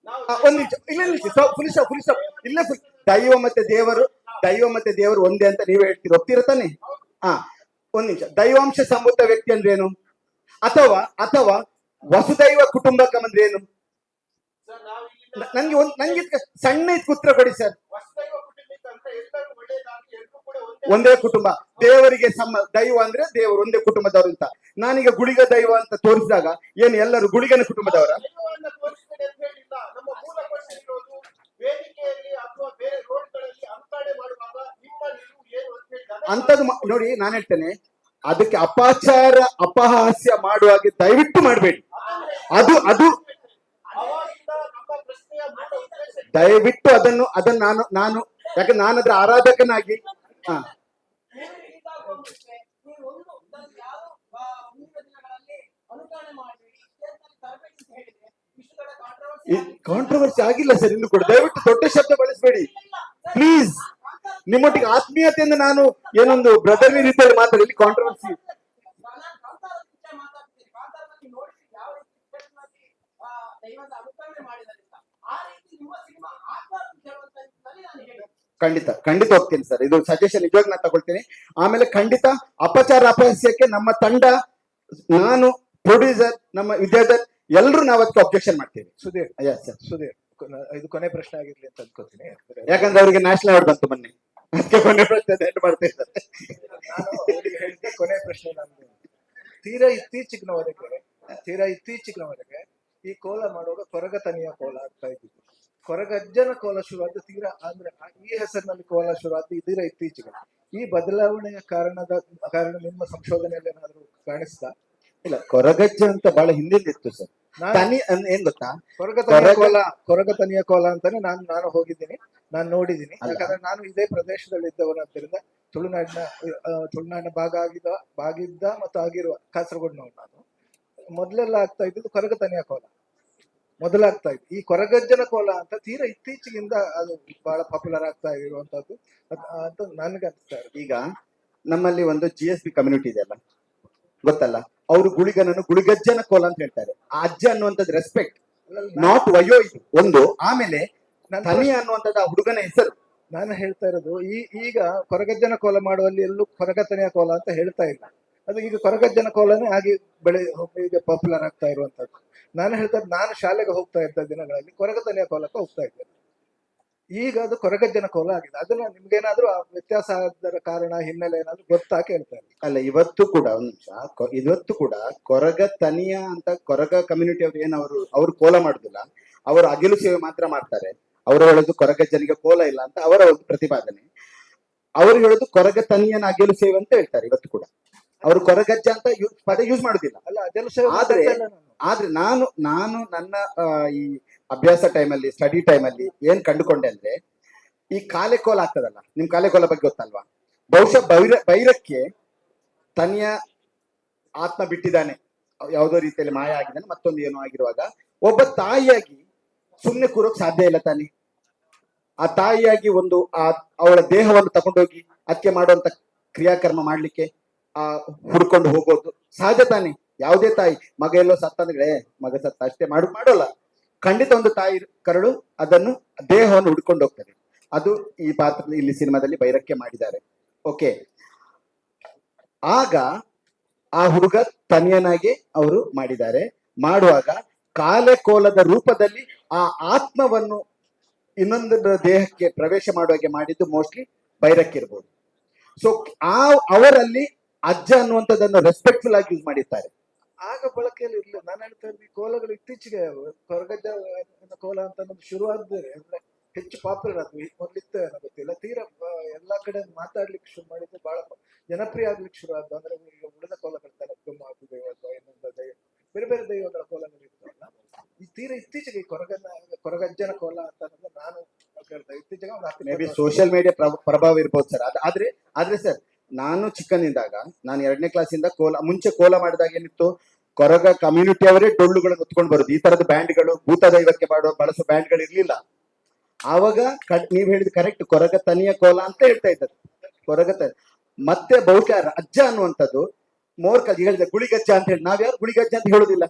ಒಂದ್ ನಿಮಿಷ, ಇಲ್ಲ ದೈವ ಮತ್ತೆ ದೇವರು ಒಂದೇ ಅಂತ ನೀವೇ ಹೇಳ್ತೀರಿ, ಒಪ್ತೀರ ತಾನೆ? ಒಂದ್ ನಿಮಿಷ, ದೈವಾಂಶ ಸಂಭೂತ ವ್ಯಕ್ತಿ ಅಂದ್ರೆ ಏನು? ಅಥವಾ ವಸುದೈವ ಕುಟುಂಬಕಂ ಅಂದ್ರೆ ಏನು? ನಂಗೆ ಸಣ್ಣ ಉತ್ತರ ಕೊಡಿ ಸರ್. ಒಂದೇ ಕುಟುಂಬ, ದೇವರಿಗೆ ದೈವ ಅಂದ್ರೆ ದೇವರು ಒಂದೇ ಕುಟುಂಬದವರು ಅಂತ. ನಾನೀಗ ಗುಳಿಗ ದೈವ ಅಂತ ತೋರಿಸಿದಾಗ ಏನು ಎಲ್ಲರೂ ಗುಳಿಗನ ಕುಟುಂಬದವರ? ಅಂತದ್ದು ನೋಡಿ, ನಾನು ಹೇಳ್ತೇನೆ, ಅದಕ್ಕೆ ಅಪಹಾಸ್ಯ ಮಾಡುವಾಗೆ ದಯವಿಟ್ಟು ಮಾಡಬೇಡಿ. ಅದು ದಯವಿಟ್ಟು ಅದನ್ನು ನಾನು ಯಾಕಂದ್ರೆ ನಾನು ಅದ್ರ ಆರಾಧಕನಾಗಿ ಕಾಂಟ್ರವರ್ಸಿ ಆಗಿಲ್ಲ ಸರ್ ಇನ್ನು ಕೂಡ. ದಯವಿಟ್ಟು ದೊಡ್ಡ ಶಬ್ದ ಬಳಸಬೇಡಿ ಪ್ಲೀಸ್. ನಿಮ್ಮೊಟ್ಟಿಗೆ ಆತ್ಮೀಯತೆಯಿಂದ ನಾನು ಏನೊಂದು ಬ್ರದರ್ಲಿ ರೀತಿಯಲ್ಲಿ ಮಾತಾಡಿ, ಕಾಂಟ್ರವರ್ಸಿ. ಖಂಡಿತ ಹೋಗ್ತೀನಿ ಸರ್. ಇದು ಸಜೆಷನ್ ನಿಜವಾಗಿ ನಾನು ತಗೊಳ್ತೀನಿ. ಆಮೇಲೆ ಖಂಡಿತ ಅಪಹಾಸ್ಯಕ್ಕೆ ನಮ್ಮ ತಂಡ, ನಾನು, ಪ್ರೊಡ್ಯೂಸರ್, ನಮ್ಮ ವಿದ್ಯಾಧರ್ ಎಲ್ಲರೂ ನಾವು ಅದಕ್ಕೆ ಅಬ್ಜೆಕ್ಷನ್ ಮಾಡ್ತೀವಿ. ಸುಧೀರ್, ಸುಧೀರ್, ಇದು ಕೊನೆ ಪ್ರಶ್ನೆ ಆಗಿರ್ಲಿ ಅಂತ ಅನ್ಕೋತೀನಿ. ಯಾಕಂದ್ರೆ ಅವರಿಗೆ ನ್ಯಾಷನಲ್ ಅವಾರ್ಡ್ ಬಂತು ಮೊನ್ನೆ, ಅದಕ್ಕೆ ಕೊನೆ ಪ್ರಶ್ನೆ ಮಾಡ್ತಾ ಇದ್ದಾರೆ. ತೀರಾ ಇತ್ತೀಚಿನವರೆಗೆ ಈ ಕೋಲ ಮಾಡುವಾಗ ಕೊರಗತನಿಯ ಕೋಲ ಆಗ್ತಾ ಇದ್ದಿದ್ದು. ಕೊರಗಜ್ಜನ ಕೋಲ ಶುರುವಾದ ತೀರಾ ಅಂದ್ರೆ ಈ ಹೆಸರಿನಲ್ಲಿ ಕೋಲ ಶುರುವಾದ ತೀರಾ ಇತ್ತೀಚೆಗೆ. ಈ ಬದಲಾವಣೆಯ ಕಾರಣ ನಿಮ್ಮ ಸಂಶೋಧನೆಯಲ್ಲಿ ಏನಾದ್ರು ಕಾಣಿಸ್ತಾ? ಇಲ್ಲ, ಕೊರಗಜ್ಜ ಅಂತ ಬಹಳ ಹಿಂದಿತ್ತು ಸರ್. ತನಿ ಏನ್ ಗೊತ್ತಾ, ಕೊರಗತನಿಯ ಕೋಲ ಅಂತಾನೆ ನಾನು ಹೋಗಿದ್ದೀನಿ, ನಾನು ನೋಡಿದ್ದೀನಿ. ಯಾಕಂದ್ರೆ ನಾನು ಇದೇ ಪ್ರದೇಶದಲ್ಲಿ ಇದ್ದವನಾದ್ದರಿಂದ ತುಳುನಾಡಿನ ಭಾಗಿದ್ದ ಮತ್ತು ಆಗಿರುವ ಕಾಸರಗೋಡಿನವ್ರು ನಾನು. ಮೊದಲೆಲ್ಲ ಆಗ್ತಾ ಇದ್ದು ಕೊರಗತನಿಯ ಕೋಲ ಮೊದಲಾಗ್ತಾ ಇತ್ತು. ಈ ಕೊರಗಜ್ಜನ ಕೋಲ ಅಂತ ತೀರಾ ಇತ್ತೀಚೆಗಿಂದ ಅದು ಬಹಳ ಪಾಪ್ಯುಲರ್ ಆಗ್ತಾ ಇರುವಂತದ್ದು ಅಂತ ನನಗೆ ಅನಿಸ್ತಾ ಇದೆ. ಈಗ ನಮ್ಮಲ್ಲಿ ಒಂದು GSB ಕಮ್ಯುನಿಟಿ ಇದೆ ಅಲ್ಲ, ಗೊತ್ತಲ್ಲ, ಅವರು ಗುಳಿಗನನ್ನು ಗುಳಿಗಜ್ಜನ ಕೋಲ ಅಂತ ಹೇಳ್ತಾರೆ. ಆ ಅಜ್ಜ ಅನ್ನುವಂಥದ್ದು ರೆಸ್ಪೆಕ್ಟ್, ನಾಟ್ ವಯೋ ಇದು ಒಂದು. ಆಮೇಲೆ ತನಿ ಅನ್ನುವಂಥದ್ದು ಆ ಹುಡುಗನ ಹೆಸರು. ನಾನು ಹೇಳ್ತಾ ಇರೋದು ಈಗ ಕೊರಗಜ್ಜನ ಕೋಲ ಮಾಡುವಲ್ಲಿ ಎಲ್ಲೂ ಕೊರಗತನಿಯ ಕೋಲ ಅಂತ ಹೇಳ್ತಾ ಇಲ್ಲ. ಅದು ಈಗ ಕೊರಗಜ್ಜನ ಕೋಲನೇ ಆಗಿ ಈಗ ಪಾಪ್ಯುಲರ್ ಆಗ್ತಾ ಇರುವಂತದ್ದು. ನಾನು ಹೇಳ್ತಾ ನಾನು ಶಾಲೆಗೆ ಹೋಗ್ತಾ ಇದ್ದ ದಿನಗಳಲ್ಲಿ ಕೊರಗತನಿಯ ಕೋಲಕ್ಕೆ ಹೋಗ್ತಾ ಇದ್ದೆ. ಈಗ ಅದು ಕೊರಗಜ್ಜನ ಕೋಲ ಆಗಿದೆ. ಅದನ್ನ ನಿಮ್ಗೇನಾದ್ರೂ ಆ ವ್ಯತ್ಯಾಸ ಆದ ಕಾರಣ ಹಿನ್ನೆಲೆ ಏನಾದ್ರು ಗೊತ್ತಾ ಕೇಳ್ತಾರೆ? ಅಲ್ಲ, ಇವತ್ತು ಕೂಡ ಒಂದು ನಿಮಿಷ, ಇವತ್ತು ಕೂಡ ಕೊರಗ ತನಿಯ ಅಂತ ಕೊರಗ ಕಮ್ಯುನಿಟಿ ಅವ್ರು ಅವ್ರು ಕೋಲ ಮಾಡುದಿಲ್ಲ, ಅವರು ಅಗಿಲು ಸೇವೆ ಮಾತ್ರ ಮಾಡ್ತಾರೆ. ಅವರು ಹೇಳೋದು ಕೊರಗಜ್ಜನಿಗೆ ಕೋಲ ಇಲ್ಲ ಅಂತ ಅವರ ಒಂದು ಪ್ರತಿಪಾದನೆ. ಅವರು ಹೇಳೋದು ಕೊರಗ ತನಿಯನ ಅಗಿಲು ಸೇವೆ ಅಂತ ಹೇಳ್ತಾರೆ ಇವತ್ತು ಕೂಡ. ಅವರು ಕೊರಗಜ್ಜ ಅಂತ ಪದ ಯೂಸ್ ಮಾಡುದಿಲ್ಲ. ಅಲ್ಲ, ಅದೆಲ್ಲ ಸೇವೆ ಆದ್ರೆ ನಾನು ನನ್ನ ಈ ಅಭ್ಯಾಸ ಟೈಮಲ್ಲಿ, ಸ್ಟಡಿ ಟೈಮಲ್ಲಿ ಏನ್ ಕಂಡುಕೊಂಡೆ ಅಂದ್ರೆ, ಈ ಕಾಲೆಕೋಲ ಆಗ್ತದಲ್ಲ, ನಿಮ್ ಕಾಲೆಕೋಲ ಬಗ್ಗೆ ಗೊತ್ತಲ್ವಾ? ಬಹುಶಃ ಬೈರಕ್ಕೆ ತನಿಯ ಆತ್ಮ ಬಿಟ್ಟಿದ್ದಾನೆ, ಯಾವುದೋ ರೀತಿಯಲ್ಲಿ ಮಾಯ ಆಗಿದ್ದಾನೆ, ಮತ್ತೊಂದು ಏನೋ ಆಗಿರುವಾಗ ಒಬ್ಬ ತಾಯಿಯಾಗಿ ಸುಮ್ನೆ ಕೂರೋಕ್ ಸಾಧ್ಯ ಇಲ್ಲ ತಾನೆ. ಆ ತಾಯಿಯಾಗಿ ಅವಳ ದೇಹವನ್ನು ತಗೊಂಡೋಗಿ ಅದಕ್ಕೆ ಮಾಡುವಂತ ಕ್ರಿಯಾಕರ್ಮ ಮಾಡ್ಲಿಕ್ಕೆ ಹುಡ್ಕೊಂಡು ಹೋಗೋದು ಸಹಜ ತಾನೆ. ಯಾವುದೇ ತಾಯಿ ಮಗ ಎಲ್ಲೋ ಸತ್ತಂದ್ರೆ ಮಗ ಸತ್ತ ಅಷ್ಟೇ ಮಾಡೋಲ್ಲ. ಖಂಡಿತ ಒಂದು ತಾಯಿ ಕರಳು ಅದನ್ನು ದೇಹವನ್ನು ಹುಡ್ಕೊಂಡು ಹೋಗ್ತದೆ. ಅದು ಈ ಪಾತ್ರ ಇಲ್ಲಿ ಸಿನಿಮಾದಲ್ಲಿ ಬೈರಕ್ಕೆ ಮಾಡಿದ್ದಾರೆ. ಓಕೆ, ಆಗ ಆ ಹುಡುಗ ತನಿಯನಾಗಿ ಅವರು ಮಾಡಿದ್ದಾರೆ. ಮಾಡುವಾಗ ಕಾಲೆಕೋಲದ ರೂಪದಲ್ಲಿ ಆ ಆತ್ಮವನ್ನು ಇನ್ನೊಂದು ದೇಹಕ್ಕೆ ಪ್ರವೇಶ ಮಾಡುವಾಗೆ ಮಾಡಿದ್ದು ಮೋಸ್ಟ್ಲಿ ಬೈರಕ್ಕಿರ್ಬೋದು. ಸೊ ಅವರಲ್ಲಿ ಅಜ್ಜ ಅನ್ನುವಂಥದ್ದನ್ನು ರೆಸ್ಪೆಕ್ಟ್ಫುಲ್ ಆಗಿ ಯೂಸ್ ಮಾಡಿರ್ತಾರೆ. ಆಗ ಬಳಕೆಯಲ್ಲಿ ಇರ್ಲಿಲ್ಲ. ನಾನು ಹೇಳ್ತಾ ಇದ್ದೀನಿ, ಕೋಲಗಳು ಇತ್ತೀಚೆಗೆ ಕೊರಗಜ್ಜ ಕೋಲ ಅಂತ ಶುರುವಾದ್ರೆ ಅಂದ್ರೆ ಹೆಚ್ಚು ಪಾಪ್ಯುಲರ್ ಆದ್ವು. ಮೊದಲಿತ್ತು ಏನೋ ಗೊತ್ತಿಲ್ಲ, ತೀರಾ ಎಲ್ಲಾ ಕಡೆ ಮಾತಾಡ್ಲಿಕ್ಕೆ ಶುರು ಮಾಡಿದ್ದು, ಬಹಳ ಜನಪ್ರಿಯ ಆಗ್ಲಿಕ್ಕೆ ಶುರು ಆದ್ದು. ಅಂದ್ರೆ ಈಗ ಉಳಿದ ಕೋಲಗಳು ತುಮಾಕು ದೈವ ಅಥವಾ ಇನ್ನೊಂದು ದೈವ, ಬೇರೆ ಬೇರೆ ದೈವಗಳ ಕೋಲಗಳು ಇರ್ತವಲ್ಲ, ಈ ತೀರಾ ಇತ್ತೀಚೆಗೆ ಕೊರಗಜ್ಜನ ಕೋಲ ಅಂತ ನಾನು ಕೇಳ್ತಾ ಇತ್ತೀಚೆಗೆ ಒಂದು ಸೋಷಿಯಲ್ ಮೀಡಿಯಾ ಪ್ರಭಾವ ಇರ್ಬೋದು ಸರ್. ಆದ್ರೆ ಸರ್, ನಾನು ಚಿಕ್ಕನಿದ್ದಾಗ, ನಾನು 2ನೇ ಕ್ಲಾಸಿಂದ ಮುಂಚೆ ಕೋಲ ಮಾಡಿದಾಗ ಏನಿತ್ತು, ಕೊರಗ ಕಮ್ಯುನಿಟಿ ಅವರೇ ಡೊಳ್ಳುಗಳನ್ನು ಹೊತ್ಕೊಂಡು ಬರುದು. ಈ ತರದ ಬ್ಯಾಂಡ್ಗಳು, ಭೂತ ದೈವಕ್ಕೆ ಬಳಸೋ ಬ್ಯಾಂಡ್ಗಳು ಇರ್ಲಿಲ್ಲ ಆವಾಗ. ನೀವ್ ಹೇಳಿದ್ ಕರೆಕ್ಟ್, ಕೊರಗ ತನಿಯ ಕೋಲ ಅಂತ ಹೇಳ್ತಾ ಇದ್ದಾರೆ. ಮತ್ತೆ ಬಹುಶಃ ಅಜ್ಜ ಅನ್ನುವಂಥದ್ದು ಹೇಳಿದ ಗುಳಿಗಜ್ಜ ಅಂತ ಹೇಳಿ, ನಾವ್ಯಾರು ಗುಳಿಗಜ್ಜ ಅಂತ ಹೇಳುದಿಲ್ಲ,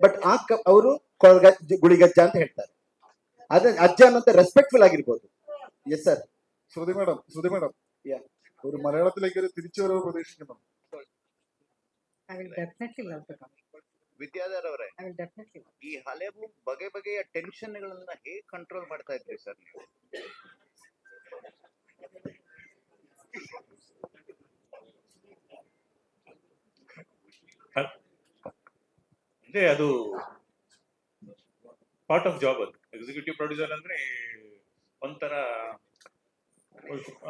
ಬಟ್ ಅವರು ಗುಳಿಗಜ್ಜ ಅಂತ ಹೇಳ್ತಾರೆ. ಅದೇ ಅಜ್ಜ ಅನ್ನೋಂಥ ರೆಸ್ಪೆಕ್ಟ್ಫುಲ್ ಆಗಿರ್ಬೋದು. Yes sir. ശ്രുതി മേഡം ഒരു മലയാളത്തിലേക്ക് ഒരു തിരിച്ചുവരവ് പ്രതീക്ഷിക്കുന്നു. ವಿದ್ಯಾಧರ್ ಅವರೇ, ಈ ಹಲವು ಬಗೆಯ ಟೆನ್ಷನ್ಗಳನ್ನ ಹೇಗೆ ಕಂಟ್ರೋಲ್ ಮಾಡ್ತಾ ಇದ್ರಿ ಸರ್ ನೀವು? ಅಂದ್ರೆ ಅದು ಪಾರ್ಟ್ ಆಫ್ ಜಾಬ್. ಅದು ಎಕ್ಸಿಕ್ಯೂಟಿವ್ ಪ್ರೊಡ್ಯೂಸರ್ ಅಂದ್ರೆ ಒಂಥರ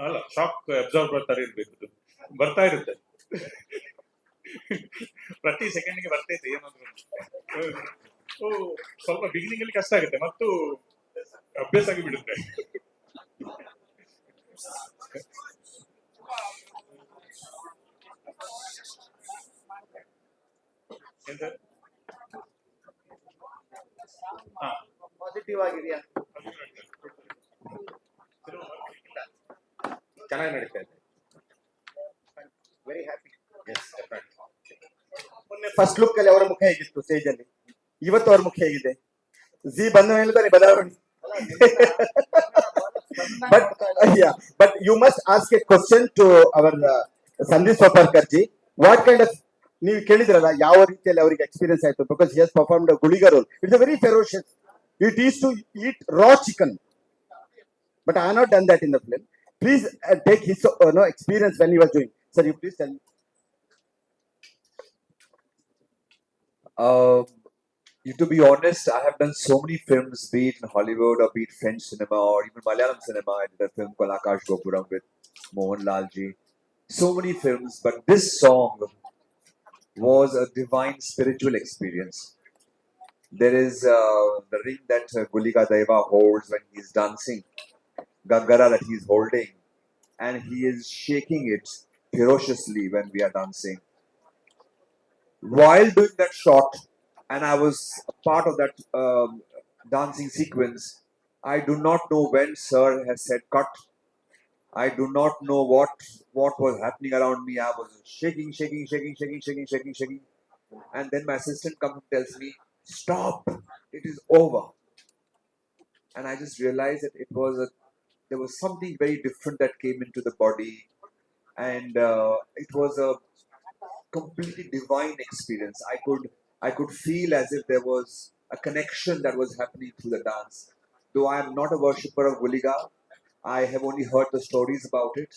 ಅಲ್ಲ, ಶಾಕ್ ಅಬ್ಸಾರ್ಬರ್ ತರ ಇರ್ಬೇಕು. ಬರ್ತಾ ಇರುತ್ತೆ ಪ್ರತಿ ಸೆಕೆಂಡ್ಗೆ ಬರ್ತೈತೆ ಏನಾದ್ರು. ಸ್ವಲ್ಪ ಬಿಗಿನಿಂಗ್ ಅಲ್ಲಿ ಕಷ್ಟ ಆಗುತ್ತೆ, ಮತ್ತು ಅಭ್ಯಾಸ ಆಗಿ ಬಿಡುತ್ತೆ. ಪಾಸಿಟಿವ್ ಆಗಿದೆಯಾ? ಚೆನ್ನಾಗಿ ನಡೀತಾ ಇದೆ. Very happy. ಮೊನ್ನೆ ಫಸ್ಟ್ ಲುಕ್ ಅಲ್ಲಿ ಅವರ ಮುಖ ಹೇಗಿತ್ತು ಸ್ಟೇಜ್ ಅಲ್ಲಿ, ಇವತ್ತು ಅವ್ರ ಮುಖ ಹೇಗಿದೆ? ಜಿ ಬಂದ ಮೇಲೆ ತಾನೆ ಬದಲಾವಣೆ. But you must ask a question to our Sandeep Soparkar ji. What kind of, ನೀವು ಕೇಳಿದ್ರಲ್ಲ ಯಾವ ರೀತಿಯಲ್ಲಿ ಅವರಿಗೆ ಎಕ್ಸ್ಪೀರಿಯನ್ಸ್ ಆಯ್ತು? Because he has performed Guliga role. It's a very ferocious. It is to eat raw chicken, but I have not done that in the film. Please take his experience when he was doing. Sir, you please tell me. To be honest, I have done so many films, be it in Hollywood or be it French cinema or even Malayalam cinema. I did a film called Akash Gopuram with Mohan Lalji. So many films, but this song was a divine spiritual experience. There is the ring that Gulika Deva holds when he's dancing, Gaggara that he's holding, and he is shaking it ferociously when we are dancing. While doing that shot, and I was a part of that dancing sequence, I do not know when Sir has said cut. I do not know what was happening around me. I was shaking, and then my assistant comes and tells me, "Stop! It is over." And I just realized that there was something very different that came into the body, and it was a completely divine experience. I could feel as if there was a connection that was happening through the dance. Though I am not a worshipper of Guliga, I have only heard the stories about it,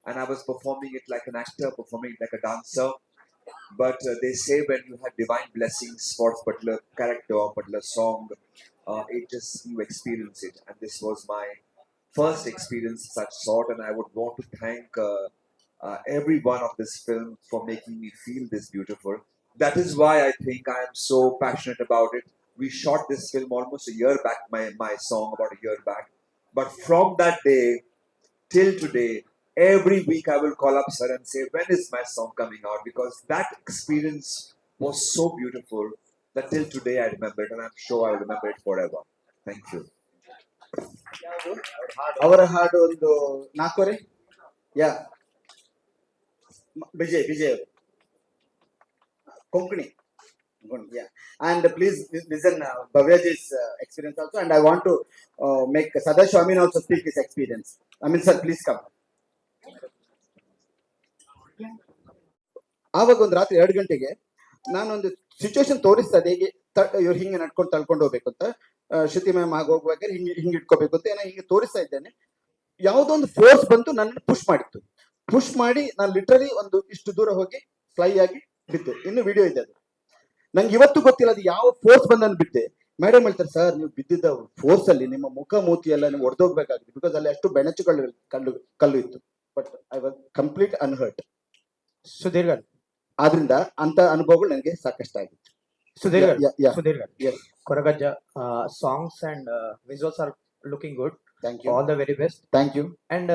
and I was performing it like an actor, performing it like a dancer. But they say when you have divine blessings for a particular character or particular song, it just you experience it. And this was my first experience of such sort, and I would want to thank every one of this film for making me feel this beautiful. That is why I think I am so passionate about it. We shot this film almost a year back, my song about a year back. But from that day till today, every week I will call up Sir and say, when is my song coming out? Because that experience was so beautiful that till today I remember it, and I'm sure I'll remember it forever. Thank you. ಅವರ ಹಾಡು ಒಂದು ನಾಲ್ಕೂವರೆ ಯಾ Vijay Konkani yeah, and please listen Bhavyaji's experience also, and I want to make Sadashiv Amin also speak his experience. Amin sir, please come. ಆವಾಗ ಒಂದು ರಾತ್ರಿ 2 ಗಂಟೆಗೆ ನಾನೊಂದು situation ತೋರಿಸ್ತಾ ಇದ್ದೆ, ಹೇಗೆ ಇವ್ರು ಹಿಂಗೆ ನಡ್ಕೊಂಡು ತಳ್ಕೊಂಡು ಹೋಗ್ಬೇಕು ಅಂತ, ಶ್ರುತಿ ಮ್ಯಾಮ್ ಆಗೋಗುವಾಗ ಹಿಂಗೆ ಇಟ್ಕೋಬೇಕು ಅಂತ ಏನೋ ಹಿಂಗೆ ತೋರಿಸ್ತಾ ಇದ್ದೇನೆ. ಯಾವುದೋ ಒಂದು ಫೋರ್ಸ್ ಬಂತು ನನ್ನನ್ನು ಪುಷ್ ಮಾಡಿತ್ತು. ಪುಷ್ ಮಾಡಿ ನಾನು ಲಿಟ್ರಲಿ ಒಂದು ಇಷ್ಟು ದೂರ ಹೋಗಿ ಫ್ಲೈ ಆಗಿ ಬಿದ್ದೆ. ಇನ್ನು ವಿಡಿಯೋ ಇದೆ ಅದು. ನಂಗೆ ಇವತ್ತು ಗೊತ್ತಿಲ್ಲ ಅದು ಯಾವ ಫೋರ್ಸ್ ಬಂದು ಬಿದ್ದೆ. ಮೇಡಮ್ ಹೇಳ್ತಾರೆ, ಸರ್ ನೀವು ಬಿದ್ದಿದ್ದ ಫೋರ್ಸ್ ಅಲ್ಲಿ ನಿಮ್ಮ ಮುಖ ಮೂತಿ ಎಲ್ಲ ನೀವು ಒಡೆದೋಗ್ಬೇಕಾಗಿದೆ, ಬಿಕಾಸ್ ಅಲ್ಲಿ ಅಷ್ಟು ಬೆಣಚುಗಳು ಕಲ್ಲು ಇತ್ತು. But I was complete unhurt. Sudheer garu, ಆದ್ರಿಂದ ಅಂತ ಅನುಭವಗಳು ನನಗೆ ಸಾಕಷ್ಟು ಆಗಿತ್ತು. Sudhir Garu, yes. Koragajja, songs and visuals are looking good. Thank you. All the very best. Thank you. And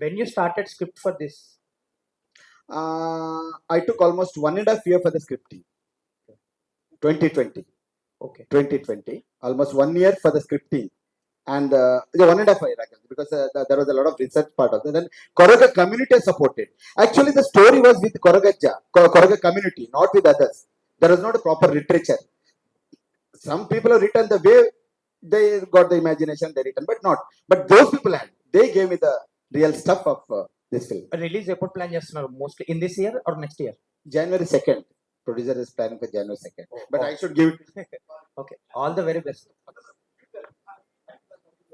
when you started script for this? I took almost 1.5 years for the scripting. 2020. Okay. 2020. Almost 1 year for the scripting. And 1.5 years because there was a lot of research part of it. Then Koraga community supported. Actually, the story was with Koraga community, not with others. There was not a proper literature. Some people have written the way they got the imagination, they written, but not. But those people they gave me the real stuff of this film. Release eppod plan chestunaru mostly in this year or next year? January 2nd. Producer is planning for January 2nd. But I should give it. Okay. All the very best.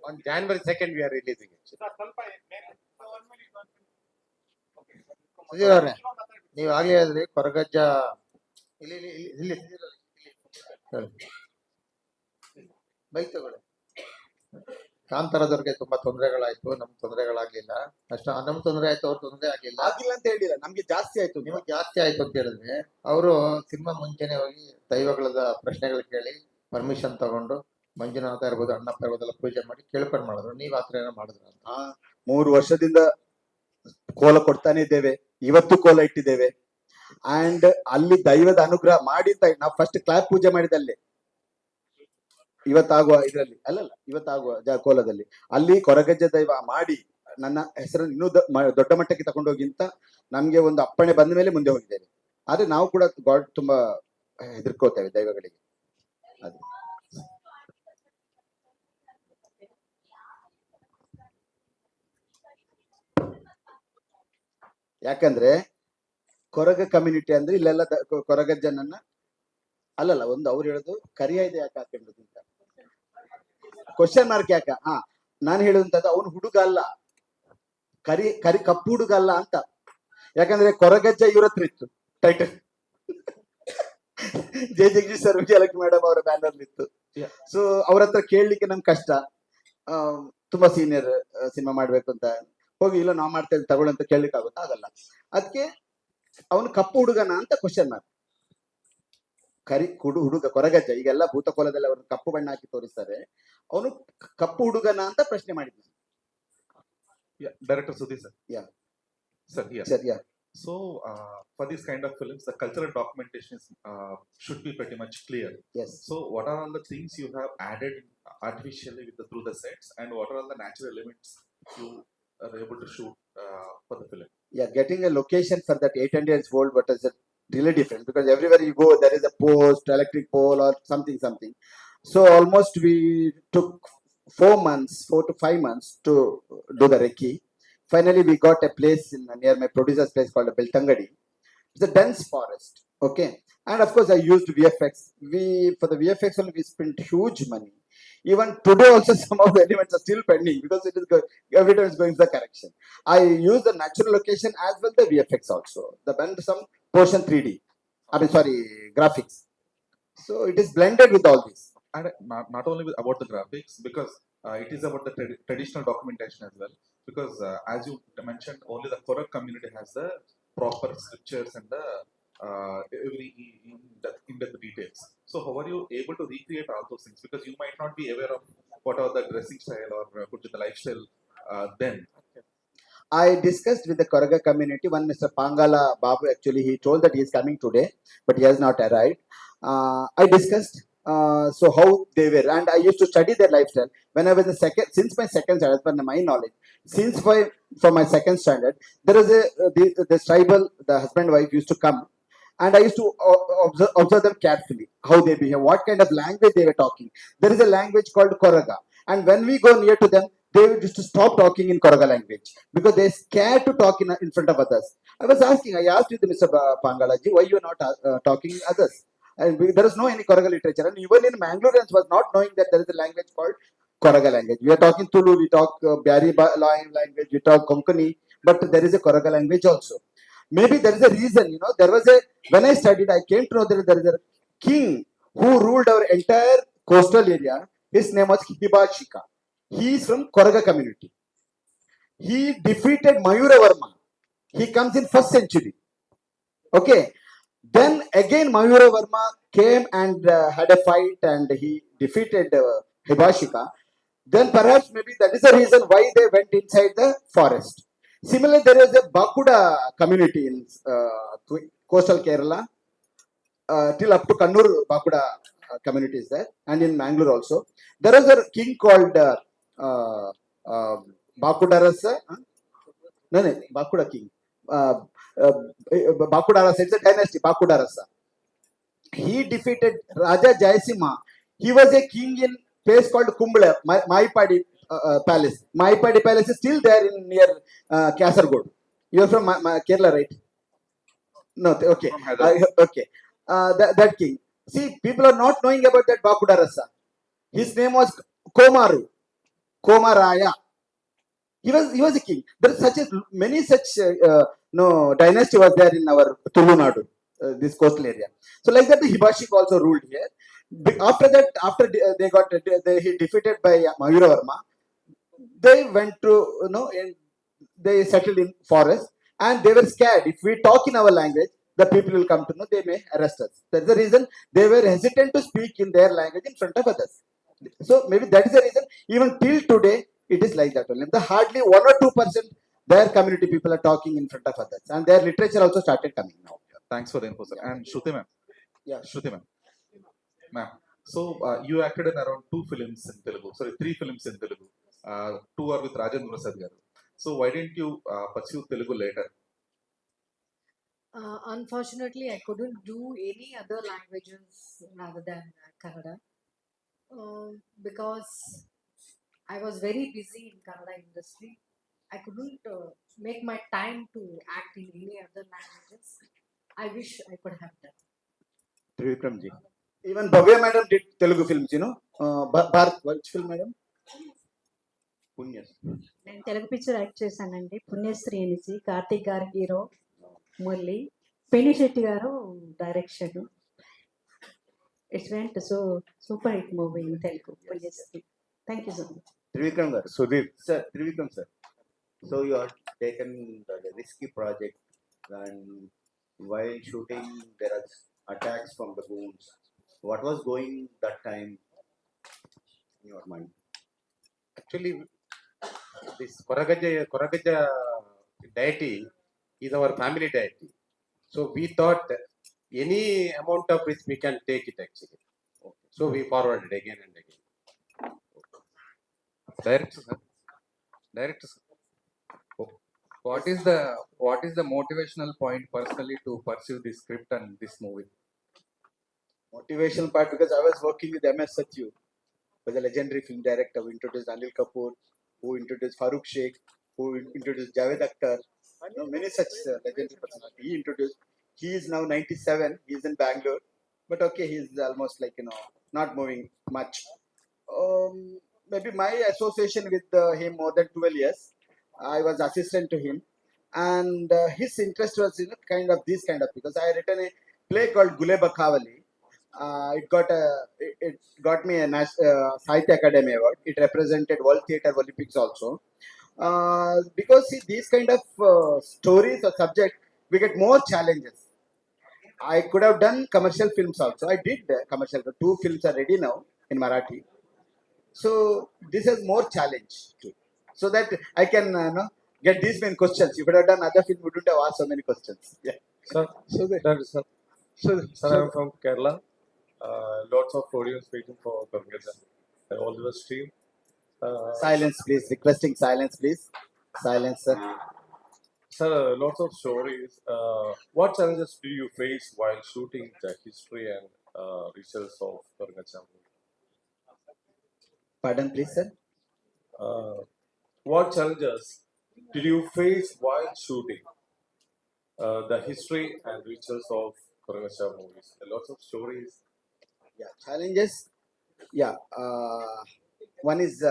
On January 2nd, we are releasing it. Sudhir ಅವರೇ, ನೀವು ಆಗಲೇ ಹೇಳಿದ್ರಿ ಕೊರಗಜ್ಜ ಇಲ್ಲಿ bike ತಗೊಳ್ಳಿ. ಕಾಂತಾರದವ್ರಿಗೆ ತುಂಬಾ ತೊಂದರೆಗಳಾಯ್ತು, ನಮ್ಗೆ ತೊಂದರೆಗಳಾಗ್ಲಿಲ್ಲ. ಅಷ್ಟ ನಮ್ಗೆ ತೊಂದರೆ ಆಯ್ತು, ಅವ್ರ ತೊಂದರೆ ಆಗಿಲ್ಲ ಅಂತ ಹೇಳಿಲ್ಲ, ನಮ್ಗೆ ಜಾಸ್ತಿ ಆಯ್ತು. ನಿಮಗೆ ಜಾಸ್ತಿ ಆಯ್ತು ಅಂತ ಹೇಳಿದ್ರೆ ಅವರು ಸಿನಿಮಾ ಮುಂಚೆನೆ ಹೋಗಿ ದೈವಗಳದ ಪ್ರಶ್ನೆಗಳು ಕೇಳಿ ಪರ್ಮಿಷನ್ ತಗೊಂಡು ಮಂಜುನಾಥ ಇರ್ಬೋದು, ಅಣ್ಣಪ್ಪ ಇರ್ಬೋದೆಲ್ಲ ಪೂಜೆ ಮಾಡಿ ಕೇಳ್ಕೊಂಡು ಮಾಡಿದ್ರು. ನೀವ್ ಆತರ ಏನೋ ಮಾಡಿದ್ರ ಅಂತ? 3 ವರ್ಷದಿಂದ ಕೋಲ ಕೊಡ್ತಾನೆ ಇದ್ದೇವೆ, ಇವತ್ತು ಕೋಲ ಇಟ್ಟಿದ್ದೇವೆ. ಅಂಡ್ ಅಲ್ಲಿ ದೈವದ ಅನುಗ್ರಹ ಮಾಡಿ ನಾವು ಫಸ್ಟ್ ಕ್ಲಾಪ್ ಪೂಜೆ ಮಾಡಿದಲ್ಲಿ ಇವತ್ತಾಗುವ ಇದರಲ್ಲಿ ಇವತ್ತಾಗುವ ಕೋಲದಲ್ಲಿ ಅಲ್ಲಿ ಕೊರಗಜ್ಜ ದೈವ ಮಾಡಿ ನನ್ನ ಹೆಸರನ್ನು ಇನ್ನೂ ದೊಡ್ಡ ಮಟ್ಟಕ್ಕೆ ತಗೊಂಡೋಗಿ ಅಂತ ನಮ್ಗೆ ಒಂದು ಅಪ್ಪಣೆ ಬಂದ ಮೇಲೆ ಮುಂದೆ ಹೋಗಿದ್ದೇವೆ. ಆದ್ರೆ ನಾವು ಕೂಡ ಗಾಡ್ ತುಂಬಾ ಹೆದರ್ಕೋತೇವೆ ದೈವಗಳಿಗೆ. ಅದು ಯಾಕಂದ್ರೆ ಕೊರಗ ಕಮ್ಯುನಿಟಿ ಅಂದ್ರೆ ಇಲ್ಲೆಲ್ಲ ಕೊರಗಜ್ಜನನ್ನ ಒಂದು ಅವ್ರು ಹೇಳೋದು ಕರಿಯ ಇದೆ ಯಾಕೆ ಹಾಕೊಂಡದ್ದು ಅಂತ ಕ್ವಶನ್ ಮಾರ್ಕ್ ಯಾಕ. ನಾನು ಹೇಳುವಂತದ್ದು ಅವನು ಹುಡುಗ ಅಲ್ಲ, ಕಪ್ಪು ಹುಡುಗ ಅಲ್ಲ ಅಂತ. ಯಾಕಂದ್ರೆ ಕೊರಗಜ್ಜ ಇವ್ರ ಹತ್ರ ಇತ್ತು title. J Jagadish sir Vijayalakshmi madam ಅವರ ಬ್ಯಾನರ್ ಇತ್ತು. ಸೊ ಅವ್ರ ಹತ್ರ ಕೇಳಲಿಕ್ಕೆ ನಮ್ಗೆ ಕಷ್ಟ. ಆ, ತುಂಬಾ ಸೀನಿಯರ್ ಸಿನಿಮಾ ಮಾಡ್ಬೇಕು ಅಂತ ಹೋಗಿ ಇಲ್ಲ ನಾವು ಮಾಡ್ತೇವೆ ತಗೊಳ್ಳಿ ಅಂತ ಕೇಳಲಿಕ್ಕೆ ಆಗಲ್ಲ. ಅದಕ್ಕೆ ಅವನು ಕಪ್ಪು ಹುಡುಗನ ಅಂತ ಕ್ವಶನ್ ಮಾರ್ಕ್. ಹುಡುಗ ಕೊರಗಜ್ಜ, ಈಗೆಲ್ಲ ಭೂತಕೋಲದಲ್ಲಿ ಅವ್ರನ್ನ ಕಪ್ಪು ಬಣ್ಣ ಹಾಕಿ ತೋರಿಸ್ತಾರೆ. ಅವನು ಕಪ್ಪು ಹುಡುಗನ ಅಂತ ಪ್ರಶ್ನೆ ಮಾಡಿದ್ದ. Director Sudhi sir. Yeah. Sir, yes. Sir, yeah. So, for these kind of films, the cultural documentation is, should be pretty much clear. Yes. So, what are all the things you have added artificially through the sets, and what are all the natural elements you are able to shoot for the film? Yeah, getting a location for that 800 volt, what is it? Really different, because everywhere you go, there is a post, electric pole, or something. So almost we took 4 to 5 months to do the recce. Finally, we got a place near my producer's place called Beltangadi. It's a dense forest. Okay, and of course I used VFX. For the VFX only we spent huge money. Even today also some of the elements are still pending because it is every time it's going for correction. I use the natural location as well the VFX also. The bend some portion 3D. Graphics. So it is blended with all this. And not only about the graphics, because it is about the traditional documentation as well. Because as you mentioned, only the Korak community has the proper scriptures and the every in-depth details. So how are you able to recreate all those things? Because you might not be aware of what are the dressing style or the lifestyle then. I discussed with the Koraga community. One Mr. Pangala Babu, actually he told that he is coming today, but he has not arrived. I discussed so how they were, and I used to study their lifestyle when I was since my second standard. As per my knowledge, for my second standard, there is the tribal, the husband and wife used to come, and I used to observe them carefully, how they behave, what kind of language they were talking. There is a language called Koraga, and when we go near to them, they used to stop talking in Koraga language because they are scared to talk in front of others. I asked with Mr. Pangalaji, why you are not talking others? And there is no any Koraga literature, and even in Mangaloreans was not knowing that there is a language called Koraga language. We are talking Tulu, we talk Byari language, we talk Konkani, but there is a Koraga language also. Maybe there is a reason, when I studied, I came to know that there is a king who ruled our entire coastal area. His name was Hibashika. He is from Koraga community. He defeated Mayuravarma. He comes in 1st century. Okay. Then again Mayuravarma came and had a fight and he defeated Hibashika. Then perhaps maybe that is the reason why they went inside the forest. Similarly, there is a Bakuda community in coastal Kerala. Till up to Kannur, Bakuda community is there, and in Mangalore also. There is a king called Bakudarasa. No, Bakuda king. Bakudarasa, it's a dynasty, Bakudarasa. He defeated Raja Jayasimha. He was a king in place called Kumbala, Maipadi Palace. Maipadi Palace is still there near Kasaragod. You are from Kerala, right? No, okay. Okay. That king. See, people are not knowing about that Bakudarasa. His name was Komaraya. He was a king. There is many such dynasty was there in our Tulu Nadu, this coastal area. So like that, the Hibashika also ruled here. After that, he defeated by Mayuravarma, they went to they settled in forest, and they were scared. If we talk in our language, the people will come to know, they may arrest us. That's the reason they were hesitant to speak in their language in front of others. So maybe that is the reason. Even till today, it is like that only. The hardly 1 or 2% their community people are talking in front of others, and their literature also started coming now. Thanks for the info, sir. And Shruti ma'am. Yeah, Shruti ma'am. Ma'am. So you acted in around 2 films in Telugu. Sorry, 3 films in Telugu. 2 are with Rajendra Prasad garu. So why didn't you pursue Telugu later? Unfortunately, I couldn't do any other languages rather than Kannada because I was very busy in Kannada industry. I couldn't make my time to act in any other languages. I wish I could have done. Trivikramji. Even Bhavya madam did Telugu films, Bharat, which film madam? Punyas. నేను Telugu picture act చేశానండి. పుణ్యశ్రీ అనేసి కార్తీక్ గారు hero, Murali, Penisetti గారు direction. It went so super hit movie in Telugu. Previously. Thank you so much. Trivikram garu. Sudhir. Sir, Trivikram sir. So you have taken the risky project, and while shooting there are attacks from the goons. What was going that time in your mind? Actually, this Koragaja deity is our family deity. So we thought any amount of risk we can take it actually. So we forwarded again and again. Director, sir. Director, sir. What is the motivational point personally to pursue this script and this movie? Motivational part, because I was working with MS Satyu, who was a legendary film director who introduced Anil Kapoor, who introduced Farooq Sheikh, who introduced Javed Akhtar, many such legendary personalities. He is now 97, he is in Bangalore, but okay, he is almost like, not moving much. Maybe my association with him more than 12 years. I was assistant to him, and his interest was kind of this kind of, because I had written a play called Guleba Kavali. It got me a Sahitya Academy Award. It represented World Theatre Olympics also. Because see, these kind of stories or subject, we get more challenges. I could have done commercial films also. I did commercial. 2 films are ready now in Marathi. So this is more challenge, so that I can get these many questions. If I had done other film, we wouldn't have asked so many questions. Yeah. Sir, I'm from Kerala. Lots of audience waiting for Kargata. All the best team. Silence, please. Requesting silence, please. Silence, sir. Sir, lots of stories. What challenges do you face while shooting the history and rituals of Kargata? Pardon, please, sir. What challenges did you face while shooting the history and rituals of Kargata movies? Lots of stories. Yeah, challenges. Yeah, one is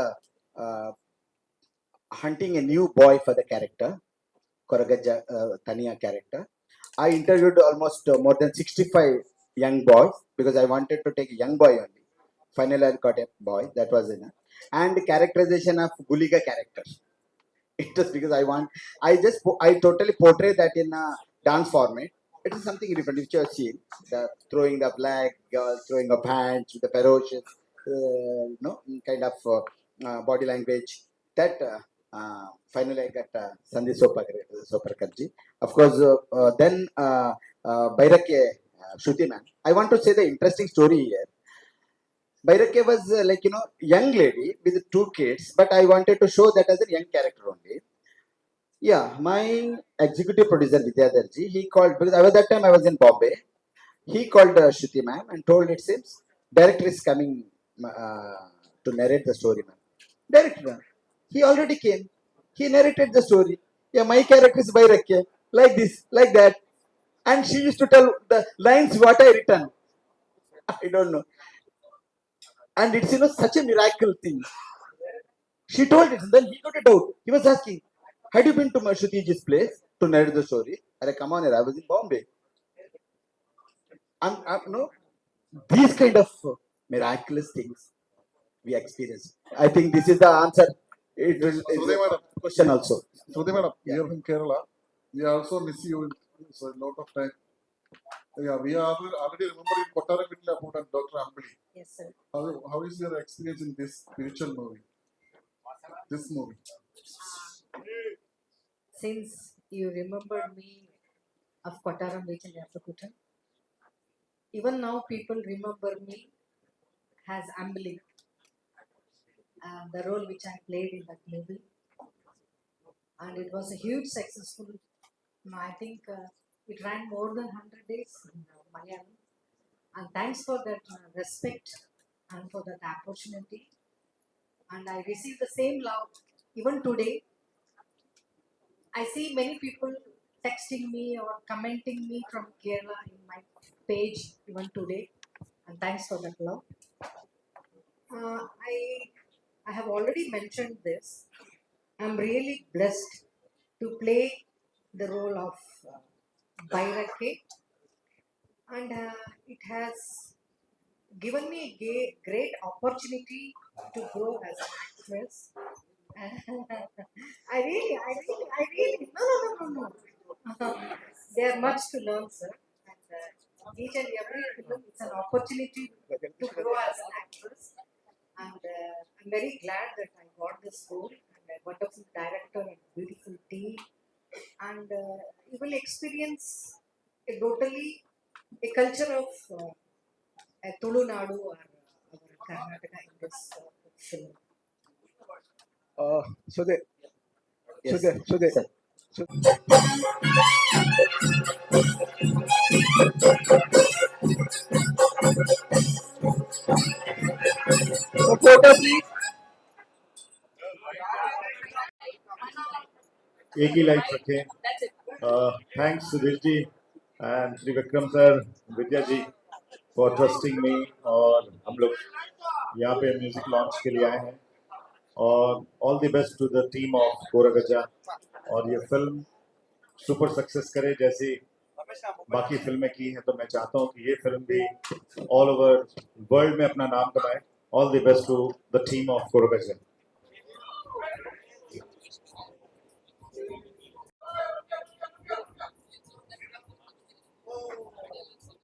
hunting a new boy for the character, Koragaja Taniya character. I interviewed almost more than 65 young boys, because I wanted to take a young boy only. Finally, I got a boy. That was enough. And characterization of Guliga character. It was because I totally portray that in a dance format. It is something different, which you have seen. The throwing the flag, throwing of hands, the ferocious, kind of body language. That finally I got Sandeep Soparkarji. Of course, then Bairake Shruti ma'am. I want to say the interesting story here. Bairake was young lady with 2 kids, but I wanted to show that as a young character only. Yeah, my executive producer Vidyadarji, he called, because that time I was in Bombay. He called Shruti ma'am and told, it seems director is coming to narrate the story, ma'am. Director, he already came. He narrated the story. Yeah, my character is Bairake, like this, like that. And she used to tell the lines what I written. I don't know. And it's such a miracle thing. She told it, and then he got it out. He was asking, had you been to Shrutiji's place to narrate the story? Come on, I was in Bombay. No, these kind of miraculous things we experience. I think this is the answer. It will question also. Shruti madam, we are from Kerala. We also miss you so a lot of time. Yeah, we are already remembering Kottara Vitla about Dr. Ambali. Yes, sir. How is your experience in this spiritual movie? This movie. Since you remembered me of Kottaram Veetal Yapakutan, even now people remember me as Ambali, the role which I played in that movie. And it was a huge successful, I think it ran more than 100 days in Malayalam. And thanks for that respect and for that opportunity. And I received the same love even today. I see many people texting me or commenting me from Kerala in my page even today. And thanks for that love. I have already mentioned this. I'm really blessed to play the role of Bairake, and it has given me a great opportunity to grow as an actress. I really, no. They are much to learn, sir. And each and every film is an opportunity to grow as an actress. And I'm very glad that I got this role and a wonderful director and beautiful team. And you will experience a totally a culture of Tulu Nadu or Karnataka in this film. Sudhe, Yes. Sudhe. Photo, please. एक ही light रखें. Thanks Sudheer ji and Trivikram sir, Vidya ji for trusting me. और हम लोग यहाँ पे music launch के लिए आए हैं और all the best to the team of Koragajja. और ये फिल्म सुपर सक्सेस करे जैसी बाकी फिल्में की हैं, तो मैं चाहता हूँ कि ये फिल्म भी ऑल ओवर वर्ल्ड में अपना नाम कमाए. All the best to the team of Koragajja.